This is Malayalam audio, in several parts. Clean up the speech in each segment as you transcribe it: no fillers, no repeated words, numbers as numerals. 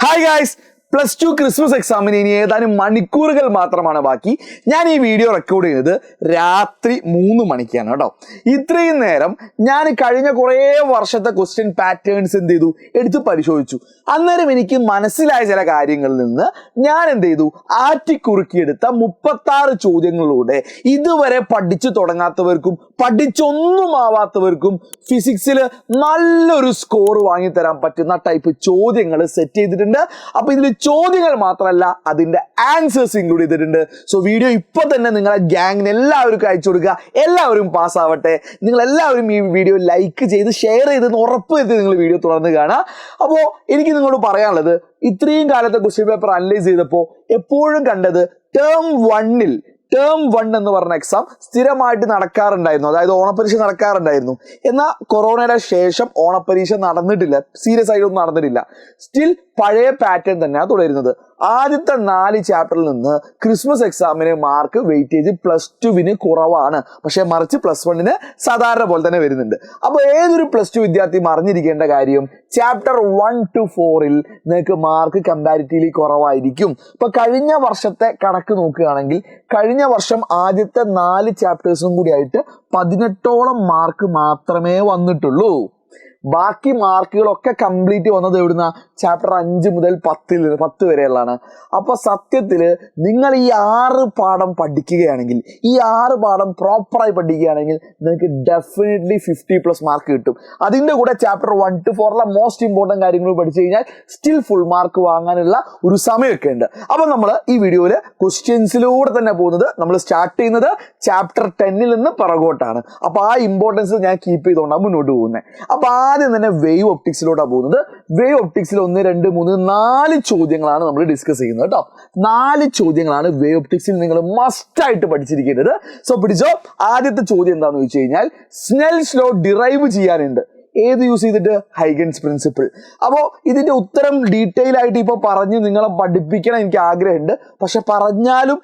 Hi guys! +2 ക്രിസ്മസ് എക്സാമിന് ഇനി ഏതാനും മണിക്കൂറുകൾ മാത്രമാണ് ബാക്കി. ഞാൻ ഈ വീഡിയോ റെക്കോർഡ് ചെയ്യുന്നത് രാത്രി 3 മണിക്കാണ് കേട്ടോ. ഇത്രയും നേരം ഞാൻ കഴിഞ്ഞ കുറേ വർഷത്തെ ക്വസ്റ്റ്യൻ പാറ്റേൺസ് എന്ത് ചെയ്തു എടുത്ത് പരിശോധിച്ചു. അന്നേരം എനിക്ക് മനസ്സിലായ ചില കാര്യങ്ങളിൽ നിന്ന് ഞാൻ എന്ത് ചെയ്തു ആറ്റിക്കുറുക്കിയെടുത്ത 36 ചോദ്യങ്ങളിലൂടെ ഇതുവരെ പഠിച്ചു തുടങ്ങാത്തവർക്കും പഠിച്ചൊന്നും ആവാത്തവർക്കും ഫിസിക്സിൽ നല്ലൊരു സ്കോർ വാങ്ങിത്തരാൻ പറ്റുന്ന ടൈപ്പ് ചോദ്യങ്ങൾ സെറ്റ് ചെയ്തിട്ടുണ്ട്. അപ്പൊ ഇതിൽ ചോദ്യങ്ങൾ മാത്രമല്ല അതിന്റെ ആൻസേഴ്സ് ഇൻക്ലൂഡ് ചെയ്തിട്ടുണ്ട്. സോ വീഡിയോ ഇപ്പൊ തന്നെ നിങ്ങളെ ഗ്യാങ്ങിന് എല്ലാവർക്കും അയച്ചു കൊടുക്കുക. എല്ലാവരും പാസ്സാവട്ടെ. നിങ്ങൾ എല്ലാവരും ഈ വീഡിയോ ലൈക്ക് ചെയ്ത് ഷെയർ ചെയ്തെന്ന് ഉറപ്പ് വരുത്തി നിങ്ങൾ വീഡിയോ തുടർന്ന് കാണുക. അപ്പോൾ എനിക്ക് നിങ്ങളോട് പറയാനുള്ളത്, ഇത്രയും കാലത്തെ ക്വസ്റ്റ്യൻ പേപ്പർ അനലൈസ് ചെയ്തപ്പോൾ എപ്പോഴും കണ്ടത് ടേം 1 എന്ന് പറഞ്ഞ എക്സാം സ്ഥിരമായിട്ട് നടക്കാറുണ്ടായിരുന്നു. അതായത് ഓണപ്പരീക്ഷ നടക്കാറുണ്ടായിരുന്നു. എന്നാൽ കൊറോണയുടെ ശേഷം ഓണപ്പരീക്ഷ നടന്നിട്ടില്ല, സീരിയസ് ആയിട്ടൊന്നും നടന്നിട്ടില്ല. സ്റ്റിൽ പഴയ പാറ്റേൺ തന്നെയാണ് തുടരുന്നത്. ആദ്യത്തെ 4 ചാപ്റ്ററിൽ നിന്ന് ക്രിസ്മസ് എക്സാമിന് മാർക്ക് വെയിറ്റേജ് +2 കുറവാണ്. പക്ഷെ മറിച്ച് +1 സാധാരണ പോലെ തന്നെ വരുന്നുണ്ട്. അപ്പോൾ ഏതൊരു +2 വിദ്യാർത്ഥിയും അറിഞ്ഞിരിക്കേണ്ട കാര്യം, ചാപ്റ്റർ 1 to 4 നിങ്ങൾക്ക് മാർക്ക് കമ്പാരിറ്റീവ്ലി കുറവായിരിക്കും. ഇപ്പൊ കഴിഞ്ഞ വർഷത്തെ കണക്ക് നോക്കുകയാണെങ്കിൽ കഴിഞ്ഞ വർഷം ആദ്യത്തെ 4 ചാപ്റ്റേഴ്സും കൂടി ആയിട്ട് 18ഓളം മാർക്ക് മാത്രമേ വന്നിട്ടുള്ളൂ. ബാക്കി മാർക്കുകളൊക്കെ കംപ്ലീറ്റ് വന്നത് എവിടുന്ന ചാപ്റ്റർ 5 മുതൽ 10 വരെയുള്ളതാണ്. അപ്പൊ സത്യത്തില് നിങ്ങൾ ഈ 6 പാഠം പഠിക്കുകയാണെങ്കിൽ, ഈ 6 പാഠം പ്രോപ്പറായി പഠിക്കുകയാണെങ്കിൽ നിങ്ങൾക്ക് ഡെഫിനറ്റ്ലി 50+ മാർക്ക് കിട്ടും. അതിന്റെ കൂടെ ചാപ്റ്റർ 1 to 4 മോസ്റ്റ് ഇമ്പോർട്ടൻറ്റ് കാര്യങ്ങൾ പഠിച്ചു കഴിഞ്ഞാൽ സ്റ്റിൽ ഫുൾ മാർക്ക് വാങ്ങാനുള്ള ഒരു സമയമൊക്കെ ഉണ്ട്. അപ്പൊ നമ്മൾ ഈ വീഡിയോയില് ക്വസ്റ്റ്യൻസിലൂടെ തന്നെ പോകുന്നത്, നമ്മൾ സ്റ്റാർട്ട് ചെയ്യുന്നത് ചാപ്റ്റർ 10 നിന്ന് പിറകോട്ടാണ്. അപ്പൊ ആ ഇമ്പോർട്ടൻസ് ഞാൻ കീപ്പ് ചെയ്തുകൊണ്ടാണ് മുന്നോട്ട് പോകുന്നത്. അപ്പൊ ആദ്യം തന്നെ വേവ് ഒപ്റ്റിക്സിലോട്ടാണ് പോകുന്നത്. വേവ് ഒപ്റ്റിക്സിൽ 1, 2, 3, 4 ചോദ്യങ്ങളാണ് നമ്മൾ ഡിസ്കസ് ചെയ്യുന്നത് കേട്ടോ. 4 ചോദ്യങ്ങളാണ് വേവ് ഒപ്റ്റിക്സിൽ നിങ്ങൾ മസ്റ്റ് ആയിട്ട് പഠിച്ചിരിക്കേണ്ടത്. സോ പിടിച്ചോ. ആദ്യത്തെ ചോദ്യം എന്താണെന്ന് വെച്ച് കഴിഞ്ഞാൽ, സ്നെൽസ് ലോ ഡിറൈവ് ചെയ്യാനുണ്ട്. ഏത് യൂസ് ചെയ്തിട്ട്? Huygens principle. അപ്പോൾ ഇതിന്റെ ഉത്തരം ഡീറ്റെയിൽ ആയിട്ട് ഇപ്പൊ പറഞ്ഞ് നിങ്ങളെ പഠിപ്പിക്കണം എനിക്ക് ആഗ്രഹമുണ്ട്. പക്ഷെ പറഞ്ഞാലും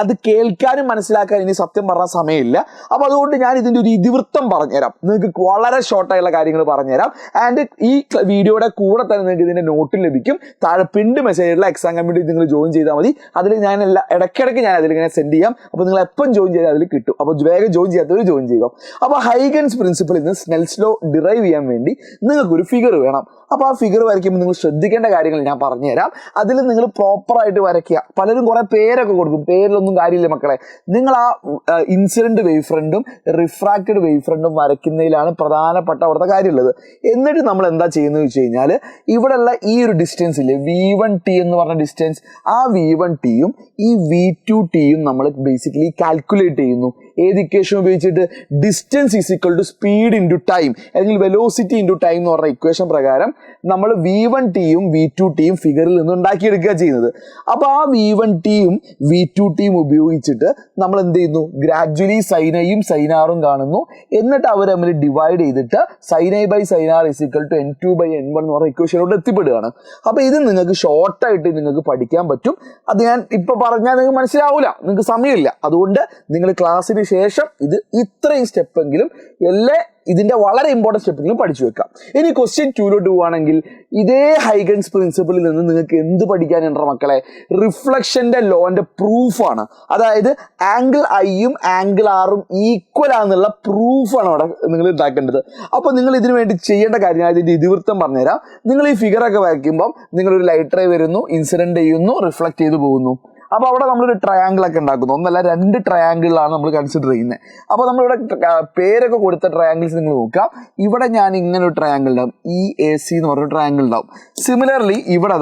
അത് കേൾക്കാനും മനസ്സിലാക്കാനും ഇനി സത്യം പറഞ്ഞ സമയമില്ല. അപ്പൊ അതുകൊണ്ട് ഞാൻ ഇതിന്റെ ഒരു ഇതിവൃത്തം പറഞ്ഞുതരാം. നിങ്ങൾക്ക് വളരെ ഷോർട്ടായുള്ള കാര്യങ്ങൾ പറഞ്ഞുതരാം. ആൻഡ് ഈ വീഡിയോയുടെ കൂടെ തന്നെ നിങ്ങൾക്ക് ഇതിന്റെ നോട്ട് ലഭിക്കും. താഴെ പിൻഡ് മെസ്സേജുള്ള എക്സാം കമ്മിറ്റി നിങ്ങൾ ജോയിൻ ചെയ്താൽ മതി. അതിൽ ഞാൻ ഇടയ്ക്കിടയ്ക്ക് ഞാൻ അതിലിങ്ങനെ സെൻഡ് ചെയ്യാം. അപ്പോൾ നിങ്ങൾ എപ്പം ജോയിൻ ചെയ്താൽ അതിൽ കിട്ടും. അപ്പോൾ വേഗം ജോയിൻ ചെയ്യാത്തവർ ജോയിൻ ചെയ്യുക. അപ്പോൾ ഹൈഗൻസ് പ്രിൻസിപ്പിൾ ഇന്ന് സ്നെൽസ് ലോ ഡിറൈവ് ചെയ്യാൻ വേണ്ടി നിങ്ങൾക്കൊരു ഫിഗർ വേണം. അപ്പോൾ ആ ഫിഗർ വരയ്ക്കുമ്പോൾ നിങ്ങൾ ശ്രദ്ധിക്കേണ്ട കാര്യങ്ങൾ ഞാൻ പറഞ്ഞുതരാം. അതിൽ നിങ്ങൾ പ്രോപ്പറായിട്ട് വരയ്ക്കുക. പലരും കുറെ പേരൊക്കെ കൊടുക്കും. പേരിലൊന്നും കാര്യമില്ല മക്കളെ. നിങ്ങൾ ആ ഇൻസിഡന്റ് വേവ് ഫ്രണ്ടും റിഫ്രാക്റ്റഡ് വേവ് ഫ്രണ്ടും വരയ്ക്കുന്നതിലാണ് പ്രധാനപ്പെട്ട അവിടുത്തെ കാര്യമുള്ളത്. എന്നിട്ട് നമ്മൾ എന്താ ചെയ്യുന്നത് വെച്ച് കഴിഞ്ഞാൽ, ഇവിടെയുള്ള ഈ ഒരു ഡിസ്റ്റൻസ് ഇല്ലേ, V1t എന്ന് പറഞ്ഞ ഡിസ്റ്റൻസ്, ആ V1tയും ഈ V2tയും നമ്മൾ ബേസിക്കലി കാൽക്കുലേറ്റ് ചെയ്യുന്നു. ഏത് ഇക്വേഷൻ ഉപയോഗിച്ചിട്ട്? Distance is equal to speed into time, അല്ലെങ്കിൽ വെലോസിറ്റി ഇൻറ്റു ടൈം എന്ന് പറഞ്ഞ ഇക്വേഷൻ പ്രകാരം നമ്മൾ V1tയും V2tയും ഫിഗറിൽ നിന്ന് ഉണ്ടാക്കിയെടുക്കുക ചെയ്യുന്നത്. അപ്പോൾ ആ V1tയും V2tയും ഉപയോഗിച്ചിട്ട് നമ്മൾ എന്ത് ചെയ്യുന്നു? ഗ്രാജുവലി sin i യും sin r ഉം കാണുന്നു. എന്നിട്ട് അവർ തമ്മിൽ ഡിവൈഡ് ചെയ്തിട്ട് sin i by sin r is equal to n2 by n1 എന്ന് പറഞ്ഞ ഇക്വേഷനോട് എത്തിപ്പെടുകയാണ്. അപ്പോൾ ഇത് നിങ്ങൾക്ക് ഷോർട്ടായിട്ട് നിങ്ങൾക്ക് പഠിക്കാൻ പറ്റും. അത് ഞാൻ ഇപ്പൊ പറഞ്ഞാൽ നിങ്ങൾക്ക് മനസ്സിലാവൂല, നിങ്ങൾക്ക് സമയമില്ല. അതുകൊണ്ട് നിങ്ങൾ ക്ലാസ്സിന് ശേഷം ഇത് ഇത്രയും സ്റ്റെപ്പെങ്കിലും ഇതിന്റെ വളരെ ഇമ്പോർട്ടൻറ്റ് സ്റ്റെപ്പെങ്കിലും പഠിച്ചു വെക്കാം. ഇനി ക്വസ്റ്റ്യൻ 2 പോവുകയാണെങ്കിൽ, ഇതേ ഹൈഗൻസ് പ്രിൻസിപ്പിളിൽ നിന്ന് നിങ്ങൾക്ക് എന്ത് പഠിക്കാനുണ്ടോ മക്കളെ? റിഫ്ലക്ഷന്റെ ലോന്റെ പ്രൂഫാണ്. അതായത് ആംഗിൾ ഐയും ആംഗിൾ ആറും ഈക്വൽ ആണെന്നുള്ള പ്രൂഫാണ് അവിടെ നിങ്ങൾ ഉണ്ടാക്കേണ്ടത്. അപ്പോൾ നിങ്ങൾ ഇതിനു വേണ്ടി ചെയ്യേണ്ട കാര്യം, ഇതിന്റെ ഇതിവൃത്തം പറഞ്ഞുതരാം. നിങ്ങൾ ഈ ഫിഗറൊക്കെ വരയ്ക്കുമ്പോൾ നിങ്ങളൊരു ലൈറ്റ് റേ വരുന്നു, ഇൻസിഡന്റ് ചെയ്യുന്നു, റിഫ്ലക്ട് ചെയ്ത് പോകുന്നു. അപ്പോൾ അവിടെ നമ്മളൊരു ട്രയാങ്കിൾ ഒക്കെ ഉണ്ടാക്കുന്നു. 1 അല്ല 2 ട്രയാങ്കിളാണ് നമ്മൾ കൺസിഡർ ചെയ്യുന്നത്. അപ്പോൾ നമ്മളിവിടെ പേരൊക്കെ കൊടുത്ത ട്രയാങ്കിൾസ് നിങ്ങൾ നോക്കാം. ഇവിടെ ഞാൻ ഇങ്ങനെ ഒരു ട്രയാങ്കിൾ ഉണ്ടാവും, EAC എന്ന് പറഞ്ഞ ട്രയാങ്കിൾ ഉണ്ടാവും. സിമിലർലി ഇവിടെ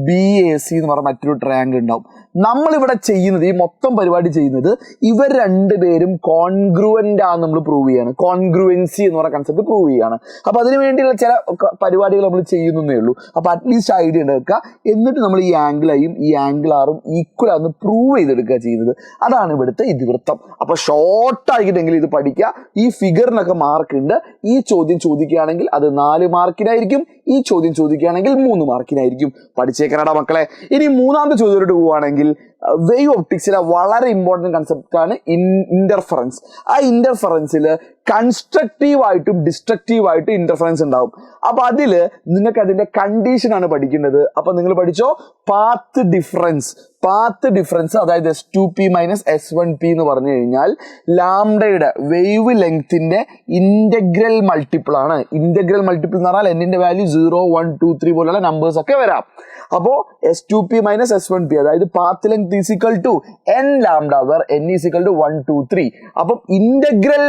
BAC എന്ന് പറഞ്ഞ മറ്റൊരു ട്രയാങ്കിൾ ഉണ്ടാവും. നമ്മളിവിടെ ചെയ്യുന്നത്, ഈ മൊത്തം പരിപാടി ചെയ്യുന്നത്, ഇവർ രണ്ടുപേരും കോൺഗ്രുവൻ്റ് ആണെന്ന് നമ്മൾ പ്രൂവ് ചെയ്യാണ്. കോൺഗ്രുവൻസി എന്ന് പറഞ്ഞ കൺസെപ്റ്റ് പ്രൂവ് ചെയ്യാണ്. അപ്പോൾ അതിന് വേണ്ടിയുള്ള ചില പരിപാടികൾ നമ്മൾ ചെയ്യുന്നേ ഉള്ളൂ. അപ്പോൾ അറ്റ്ലീസ്റ്റ് ഐഡിയ ഉണ്ടാക്കുക. എന്നിട്ട് നമ്മൾ ഈ ആംഗിൾ ഐയും ഈ ആംഗിൾ ആറും ഈക്വൽ ആണെന്ന് പ്രൂവ് ചെയ്തെടുക്കുക ചെയ്യുന്നത്. അതാണ് ഇവിടുത്തെ ഇതിവൃത്തം. അപ്പോൾ ഷോർട്ടായിട്ടെങ്കിലും ഇത് പഠിക്കുക. ഈ ഫിഗറിനൊക്കെ മാർക്ക് ഉണ്ട്. ഈ ചോദ്യം ചോദിക്കുകയാണെങ്കിൽ അത് 4 മാർക്കിനായിരിക്കും. ഈ ചോദ്യം ചോദിക്കുകയാണെങ്കിൽ 3 മാർക്കിനായിരിക്കും. പഠിച്ചേക്കണടാ മക്കളെ. ഇനി മൂന്നാമത്തെ ചോദ്യത്തിലോട്ട് പോവുകയാണെങ്കിൽ, വേവ് ഒപ്റ്റിക്സിലെ വളരെ ഇമ്പോർട്ടൻറ്റ് കൺസെപ്റ്റാണ് ഇന്റർഫറൻസ്. ആ ഇന്റർഫറൻസിൽ കൺസ്ട്രക്റ്റീവായിട്ടും ഡിസ്ട്രക്റ്റീവായിട്ടും ഇന്റർഫറൻസ് ഉണ്ടാവും. അപ്പൊ അതില് നിങ്ങൾക്ക് അതിന്റെ കണ്ടീഷനാണ് പഠിക്കേണ്ടത്. അപ്പൊ നിങ്ങൾ പഠിച്ചോ പാത്ത് ഡിഫറൻസ് അതായത് S2P - S1P എന്ന് പറഞ്ഞു കഴിഞ്ഞാൽ ലാംഡയുടെ വേവ് ലെങ്ത്തിന്റെ ഇന്റഗ്രൽ മൾട്ടിപ്പിൾ ആണ്. ഇന്റഗ്രൽ മൾട്ടിപ്പിൾ എന്ന് പറഞ്ഞാൽ എന്നിന്റെ വാല്യൂ 0, 1, 2, 3 പോലുള്ള നമ്പേഴ്സ് ഒക്കെ വരാം. അപ്പോ S2P - S1P അതായത് path length equal to n lambda where n equal to 1, 2, 3. അപ്പം ഇന്റഗ്രൽ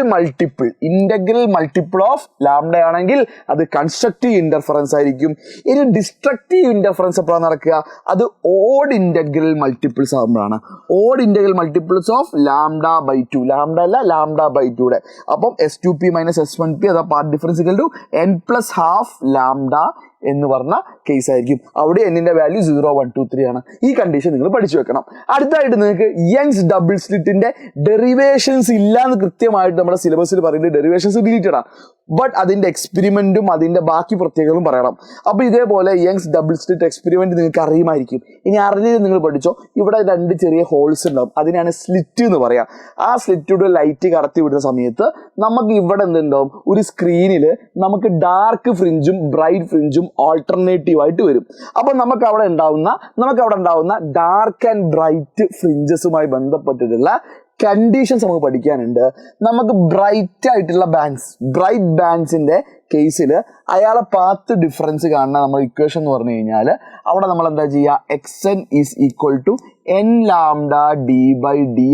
മൾട്ടിപ്പിൾ ഓഫ് ലാംഡ ആണെങ്കിൽ അത് കൺസ്ട്രക്റ്റീവ് ഇന്റർഫറൻസ് ആയിരിക്കും. ഇനി ഡിസ്ട്രക്റ്റീവ് ഇന്റർഫറൻസ് എപ്പോഴാണ് നടക്കുക? അത് ഓഡ് ഇന്റഗ്രൽ മൾട്ടിപ്പിൾസ് ആകുമ്പോഴാണ്. Odd integral multiples of λ/2, lambda അല്ല λ/2. അപ്പം S2P - S1P അതാ path difference equal to n+12 lambda എന്ന് പറഞ്ഞ കേസ് ആയിരിക്കും. അവിടെ എന്നിന്റെ വാല്യൂ 0, 1, 2, 3 ആണ്. ഈ കണ്ടീഷൻ നിങ്ങൾ പഠിച്ചു വെക്കണം. അടുത്തായിട്ട് നിങ്ങൾക്ക് യങ്സ് ഡബിൾ സ്ലിറ്റിന്റെ ഡെറിവേഷൻസ് ഇല്ല എന്ന് കൃത്യമായിട്ട് നമ്മുടെ സിലബസിൽ പറയുന്നത് ഡെറിവേഷൻസ് ഡിലീറ്റഡ് ആണ്. ബട്ട് അതിന്റെ എക്സ്പെരിമെന്റും അതിന്റെ ബാക്കി പ്രത്യേകതകളും പറയണം. അപ്പൊ ഇതേപോലെ യങ്സ് ഡബിൾ സ്ലിറ്റ് എക്സ്പെരിമെന്റ് നിങ്ങൾക്ക് അറിയുമായിരിക്കും. ഇനി അറിഞ്ഞത് നിങ്ങൾ പഠിച്ചോ, ഇവിടെ 2 ചെറിയ ഹോൾസ് ഉണ്ടാവും, അതിനാണ് സ്ലിറ്റ് എന്ന് പറയാം. ആ സ്ലിറ്റിലൂടെ ലൈറ്റ് കടത്തി വിടുന്ന സമയത്ത് നമുക്ക് ഇവിടെ എന്തുണ്ടാവും, ഒരു സ്ക്രീനിൽ നമുക്ക് ഡാർക്ക് ഫ്രിഞ്ചും ബ്രൈറ്റ് ഫ്രിഞ്ചും ഓൾട്ടർനേറ്റീവ് ആയിട്ട് വരും. അപ്പൊ നമുക്ക് അവിടെ ഉണ്ടാവുന്ന ഡാർക്ക് ആൻഡ് ബ്രൈറ്റ് ഫ്രിഞ്ചസുമായി ബന്ധപ്പെട്ടിട്ടുള്ള കണ്ടീഷൻസ് നമുക്ക് പഠിക്കാനുണ്ട്. നമുക്ക് ബ്രൈറ്റ് ബാൻഡ്സിന്റെ കേസിൽ അയാളെ പാത്ത് ഡിഫറൻസ് കാണുന്ന നമ്മൾ ഇക്വേഷൻ എന്ന് പറഞ്ഞു കഴിഞ്ഞാൽ അവിടെ നമ്മൾ എന്താ ചെയ്യുക, xn is equal to n λ/d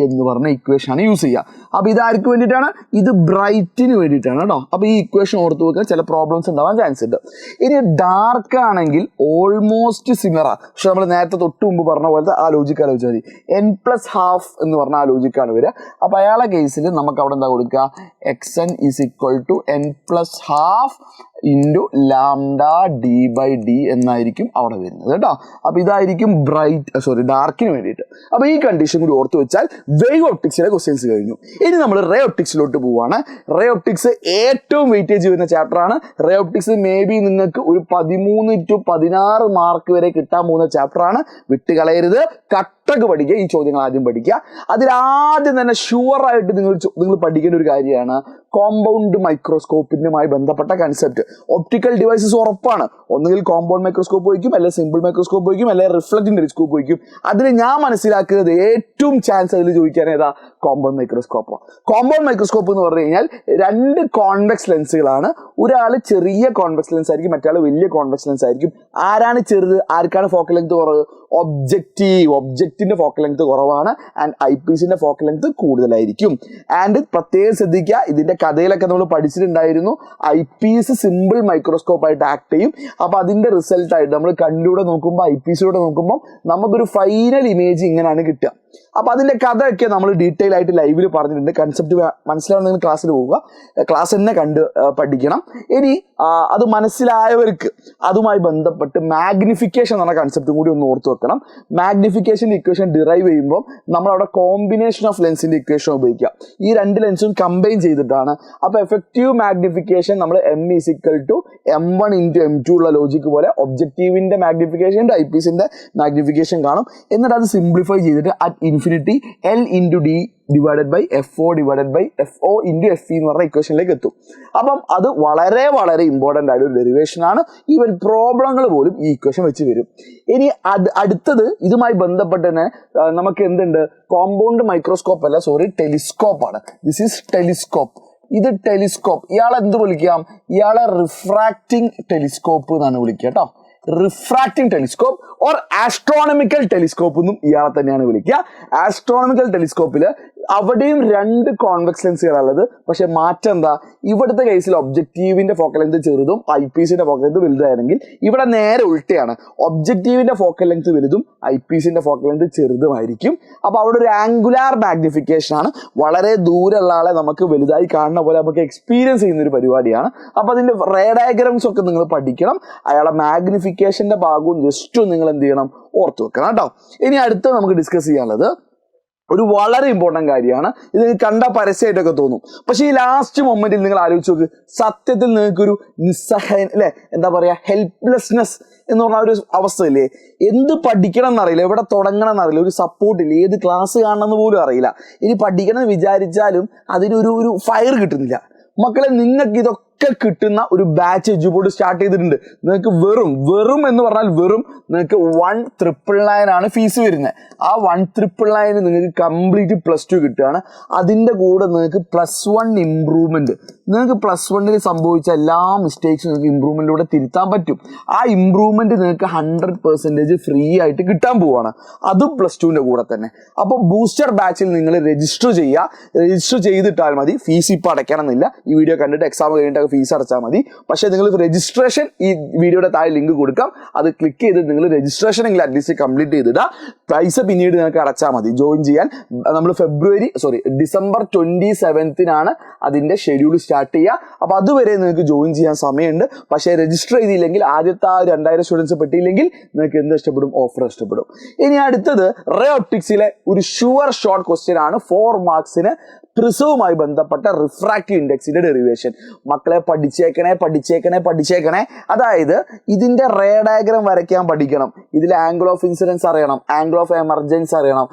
എന്ന് പറഞ്ഞ ഇക്വേഷൻ ആണ് യൂസ് ചെയ്യുക. അപ്പൊ ഇതാർക്ക് വേണ്ടിയിട്ടാണ്? ഇത് ബ്രൈറ്റിന് വേണ്ടിയിട്ടാണ് കേട്ടോ. അപ്പൊ ഈ ഇക്വേഷൻ ഓർത്ത് വെക്കാൻ ചില പ്രോബ്ലംസ് ഉണ്ടാവാൻ ചാൻസ് ഉണ്ട്. ഇനി ഡാർക്ക് ആണെങ്കിൽ ഓൾമോസ്റ്റ് സിമിലർ ആണ്, പക്ഷെ നമ്മൾ നേരത്തെ തൊട്ട് മുമ്പ് പറഞ്ഞ പോലത്തെ ആ ലോജിക്ക് ആലോചിച്ചാൽ മതി. n+12 എന്ന് പറഞ്ഞ ആ ലോജിക്കാണ് വരിക. അപ്പൊ അയാളെ കേസിൽ നമുക്ക് അവിടെ എന്താ കൊടുക്കുക, xn is equal to n+12 into λ/d എന്നായിരിക്കും അവിടെ വരുന്നത് കേട്ടോ. അപ്പൊ ഇതായിരിക്കും ഡാർക്കിന് വേണ്ടിയിട്ട്. അപ്പൊ ഈ കണ്ടീഷൻ കൂടി ഓർത്ത് വെച്ചാൽ വേവ് ഒപ്റ്റിക്സിലെ ക്വസ്റ്റ്യൻസ് കഴിഞ്ഞു. ഇനി നമ്മൾ റേ ഒപ്റ്റിക്സിലോട്ട് പോവാണ്. റേ ഒപ്റ്റിക്സ് ഏറ്റവും വെയിറ്റേജ് വരുന്ന ചാപ്റ്റർ ആണ്. റേ ഒപ്റ്റിക്സ് മേ ബി നിങ്ങൾക്ക് ഒരു 13 to 16 മാർക്ക് വരെ കിട്ടാൻ പോകുന്ന ചാപ്റ്റർ ആണ്. വിട്ടുകളയരുത്, കട്ടക്ക് പഠിക്കുക. ഈ ചോദ്യങ്ങൾ ആദ്യം പഠിക്കുക. അതിലാദ്യം തന്നെ ഷുവറായിട്ട് നിങ്ങൾ പഠിക്കേണ്ട ഒരു കാര്യമാണ് കോമ്പൗണ്ട് മൈക്രോസ്കോപ്പിനുമായി ബന്ധപ്പെട്ട കൺസെപ്റ്റ്. ഒപ്റ്റിക്കൽ ഡിവൈസസ് ഉറപ്പാണ്, ഒന്നുകിൽ കോമ്പൗണ്ട് മൈക്രോസ്കോപ്പ് വയ്ക്കും, അല്ലെങ്കിൽ സിമ്പിൾ മൈക്രോസ്കോപ്പ് വയ്ക്കും, അല്ലെങ്കിൽ റിഫ്ലക്റ്റിംഗ് ടെലിസ്കോപ്പ് വയ്ക്കും. അതിൽ ഞാൻ മനസ്സിലാക്കുന്നത് ഏറ്റവും ചാൻസ് അതിൽ ചോദിക്കാൻ ഏതാ, കോമ്പൗണ്ട് മൈക്രോസ്കോപ്പ്. കോമ്പൗണ്ട് മൈക്രോസ്കോപ്പ് എന്ന് പറഞ്ഞു കഴിഞ്ഞാൽ 2 കോൺവെക്സ് ലെൻസുകളാണ്. ഒരാൾ ചെറിയ കോൺവെക്സ് ലെൻസ് ആയിരിക്കും, മറ്റേ വലിയ കോൺവെക്സ് ലെൻസ് ആയിരിക്കും. ആരാണ് ചെറുത്, ആർക്കാണ് ഫോക്കൽ ലെങ്ത് കുറവ്? ഒബ്ജക്റ്റിന്റെ ഫോക്കൽ ലെങ്ത് കുറവാണ് ആൻഡ് ഐ പീസിന്റെ ഫോക്കൽ ലെങ്ത് കൂടുതലായിരിക്കും. ആൻഡ് പ്രത്യേകം ശ്രദ്ധിക്കുക, ഇതിന്റെ കഥയിലൊക്കെ നമ്മൾ പഠിച്ചിട്ടുണ്ടായിരുന്നു, ഐ പീസ് സിമ്പിൾ മൈക്രോസ്കോപ്പ് ആയിട്ട് ആക്ട് ചെയ്യും. അപ്പൊ അതിന്റെ റിസൾട്ട് ആയിട്ട് നമ്മൾ കണ്ണിലൂടെ നോക്കുമ്പോൾ, ഐ പീസിലൂടെ നോക്കുമ്പോൾ നമുക്കൊരു ഫൈനൽ ഇമേജ് ഇങ്ങനെയാണ് കിട്ടുക. അപ്പൊ അതിന്റെ കഥയൊക്കെ നമ്മൾ ഡീറ്റെയിൽ ആയിട്ട് ലൈവിൽ പറഞ്ഞിട്ടുണ്ട്. കൺസെപ്റ്റ് മനസ്സിലാവുന്ന ക്ലാസ്സിൽ പോവുക, ക്ലാസ് തന്നെ കണ്ട് പഠിക്കണം. ഇനി അത് മനസ്സിലായവർക്ക് അതുമായി ബന്ധപ്പെട്ട് മാഗ്നിഫിക്കേഷൻ എന്ന കൺസെപ്റ്റും കൂടി ഒന്ന് ഓർത്ത് വെക്കണം. മാഗ്നിഫിക്കേഷൻ്റെ ഇക്വേഷൻ ഡിറൈവ് ചെയ്യുമ്പോൾ നമ്മളവിടെ കോമ്പിനേഷൻ ഓഫ് ലെൻസിന്റെ ഇക്വേഷൻ ഉപയോഗിക്കുക. ഈ 2 ലെൻസും കമ്പൈൻ ചെയ്തിട്ടാണ്. അപ്പൊ എഫക്റ്റീവ് മാഗ്നിഫിക്കേഷൻ നമ്മൾ m = m1 × m2 ഉള്ള ലോജിക്ക് പോലെ ഒബ്ജക്റ്റീവിന്റെ മാഗ്നിഫിക്കേഷൻ ഐ പീസിന്റെ മാഗ്നിഫിക്കേഷൻ കാണും. എന്നിട്ട് അത് സിംപ്ലിഫൈ ചെയ്തിട്ട് at infinity L × D divided by FO × FE എന്ന് പറഞ്ഞ ഇക്വേഷനിലേക്ക് എത്തും. അപ്പം അത് വളരെ വളരെ ഇമ്പോർട്ടൻ്റ് ആയ ഒരു ഡെറിവേഷൻ ആണ്. ഈവൻ പ്രോബ്ലങ്ങൾ പോലും ഈ ഇക്വേഷൻ വെച്ച് വരും. ഇനി അടുത്തത് ഇതുമായി ബന്ധപ്പെട്ട് തന്നെ നമുക്ക് എന്തുണ്ട്, കോമ്പൗണ്ട് മൈക്രോസ്കോപ്പ് അല്ല, ടെലിസ്കോപ്പ് ആണ്. This is telescope. ഇത് ടെലിസ്കോപ്പ്. ഇയാളെ എന്ത് വിളിക്കാം, ഇയാളെ റിഫ്രാക്റ്റിംഗ് ടെലിസ്കോപ്പ് എന്നാണ് വിളിക്കുക കേട്ടോ. Refracting telescope or astronomical telescope എന്നും ഇയാളെ തന്നെയാണ് വിളിക്കുക. ആസ്ട്രോണമിക്കൽ ടെലിസ്കോപ്പിൽ അവിടെയും 2 കോൺവെക്സ് ലെൻസുകളുള്ളത്. പക്ഷെ മാറ്റം എന്താ, ഇവിടുത്തെ കേസിൽ ഒബ്ജക്റ്റീവിന്റെ ഫോക്കൽ ലെങ്ത് ചെറുതും ഐ പീസിന്റെ ഫോക്കൽ ലെങ്ത് വലുതാണെങ്കിൽ ഇവിടെ നേരെ ഉൾട്ടയാണ്. ഒബ്ജക്റ്റീവിന്റെ ഫോക്കൽ ലെങ്ത് വലുതും ഐ പീസിന്റെ ഫോക്കൽ ലെങ്ത് ചെറുതുമായിരിക്കും. അപ്പൊ അവിടെ ഒരു ആംഗുലാർ മാഗ്നിഫിക്കേഷൻ ആണ്. വളരെ ദൂരമുള്ള ആളെ നമുക്ക് വലുതായി കാണുന്ന പോലെ നമുക്ക് എക്സ്പീരിയൻസ് ചെയ്യുന്ന ഒരു പരിപാടിയാണ്. അപ്പൊ അതിന്റെ റേ ഡയഗ്രംസ് ഒക്കെ നിങ്ങൾ പഠിക്കണം. അയാളെ മാഗ്നിഫിക്കേഷന്റെ ഭാഗവും ജസ്റ്റ് നിങ്ങൾ എന്ത് ചെയ്യണം, ഓർത്ത് വെക്കണം കേട്ടോ. ഇനി അടുത്ത് നമുക്ക് ഡിസ്കസ് ചെയ്യാനുള്ളത് ഒരു വളരെ ഇമ്പോർട്ടൻ്റ് കാര്യമാണ്. ഇത് കണ്ട പരസ്യമായിട്ടൊക്കെ തോന്നും, പക്ഷേ ഈ ലാസ്റ്റ് മൊമെന്റിൽ നിങ്ങൾ ആലോചിച്ച് നോക്ക്, സത്യത്തിൽ നിങ്ങൾക്കൊരു അല്ലെ എന്താ പറയുക, ഹെൽപ്ലെസ്നെസ് എന്ന് പറഞ്ഞ ഒരു അവസ്ഥയില്ലേ. എന്ത് പഠിക്കണം എന്നറിയില്ല, എവിടെ തുടങ്ങണം എന്നറിയില്ല, ഒരു സപ്പോർട്ടില്ല, ഏത് ക്ലാസ് കാണണമെന്ന് പോലും അറിയില്ല. ഇനി പഠിക്കണം എന്ന് വിചാരിച്ചാലും അതിനൊരു ഫയർ കിട്ടുന്നില്ല. മക്കളെ, നിങ്ങൾക്ക് ഇതൊക്കെ കിട്ടുന്ന ഒരു ബാച്ച് എഡ്യൂബോർഡ് സ്റ്റാർട്ട് ചെയ്തിട്ടുണ്ട്. നിങ്ങൾക്ക് വെറും എന്ന് പറഞ്ഞാൽ നിങ്ങൾക്ക് 1,999 ആണ് ഫീസ് വരുന്നത്. ആ 1,999 നിങ്ങൾക്ക് കംപ്ലീറ്റ് +2 കിട്ടുകയാണ്. അതിൻ്റെ കൂടെ നിങ്ങൾക്ക് +1 ഇമ്പ്രൂവ്മെന്റ്, നിങ്ങൾക്ക് +1 സംഭവിച്ച എല്ലാ മിസ്റ്റേക്സും നിങ്ങൾക്ക് ഇമ്പ്രൂവ്മെന്റിലൂടെ തിരുത്താൻ പറ്റും. ആ ഇമ്പ്രൂവ്മെന്റ് നിങ്ങൾക്ക് 100% ഫ്രീ ആയിട്ട് കിട്ടാൻ പോവുകയാണ്, അതും +2ന്റെ കൂടെ തന്നെ. അപ്പോൾ ബൂസ്റ്റർ ബാച്ചിൽ നിങ്ങൾ രജിസ്റ്റർ ചെയ്യുക. രജിസ്റ്റർ ചെയ്തിട്ടാൽ മതി, ഫീസ് ഇപ്പോൾ അടയ്ക്കണമെന്നില്ല. ഈ വീഡിയോ കണ്ടിട്ട് എക്സാം കഴിഞ്ഞിട്ട് ഫീസ് അടച്ചാൽ മതി. പക്ഷേ നിങ്ങൾ രജിസ്ട്രേഷൻ ഈ വീഡിയോയുടെ താഴെ ലിങ്ക് കൊടുക്കാം, അത് ക്ലിക്ക് ചെയ്ത് നിങ്ങൾ രജിസ്ട്രേഷൻ എങ്കിലും അറ്റ്ലീസ്റ്റ് കംപ്ലീറ്റ് ചെയ്തിടുക. പൈസ പിന്നീട് നിങ്ങൾക്ക് അടച്ചാൽ മതി. ജോയിൻ ചെയ്യാൻ നമ്മൾ ഡിസംബർ 27 അതിൻ്റെ ഷെഡ്യൂൾ സ്റ്റാർട്ട് ചെയ്യുക. അപ്പോൾ അതുവരെ നിങ്ങൾക്ക് ജോയിൻ ചെയ്യാൻ സമയമുണ്ട്. പക്ഷേ രജിസ്റ്റർ ചെയ്തില്ലെങ്കിൽ, ആദ്യത്തെ ആ 2000 സ്റ്റുഡൻസ് പെട്ടിയില്ലെങ്കിൽ നിങ്ങൾക്ക് എന്ത് ഇഷ്ടപ്പെടും, ഓഫർ ഇഷ്ടപ്പെടും. ഇനി അടുത്തത് റേ ഒപ്റ്റിക്സിലെ ഒരു ഷുവർ ഷോർട്ട് ക്വസ്റ്റ്യൻ ആണ്. 4 മാർക്സിന് പ്രിസവുമായി ബന്ധപ്പെട്ട റിഫ്രാക്റ്റീവ് ഇൻഡെക്സിന്റെ ഡെറിവേഷൻ. മക്കളെ പഠിച്ചേക്കണേ. അതായത് ഇതിന്റെ റേ ഡയഗ്രം വരയ്ക്കാൻ പഠിക്കണം, ഇതിൽ ആംഗിൾ ഓഫ് ഇൻസിഡൻസ് അറിയണം, ആംഗിൾ ഓഫ് എമർജൻസ് അറിയണം,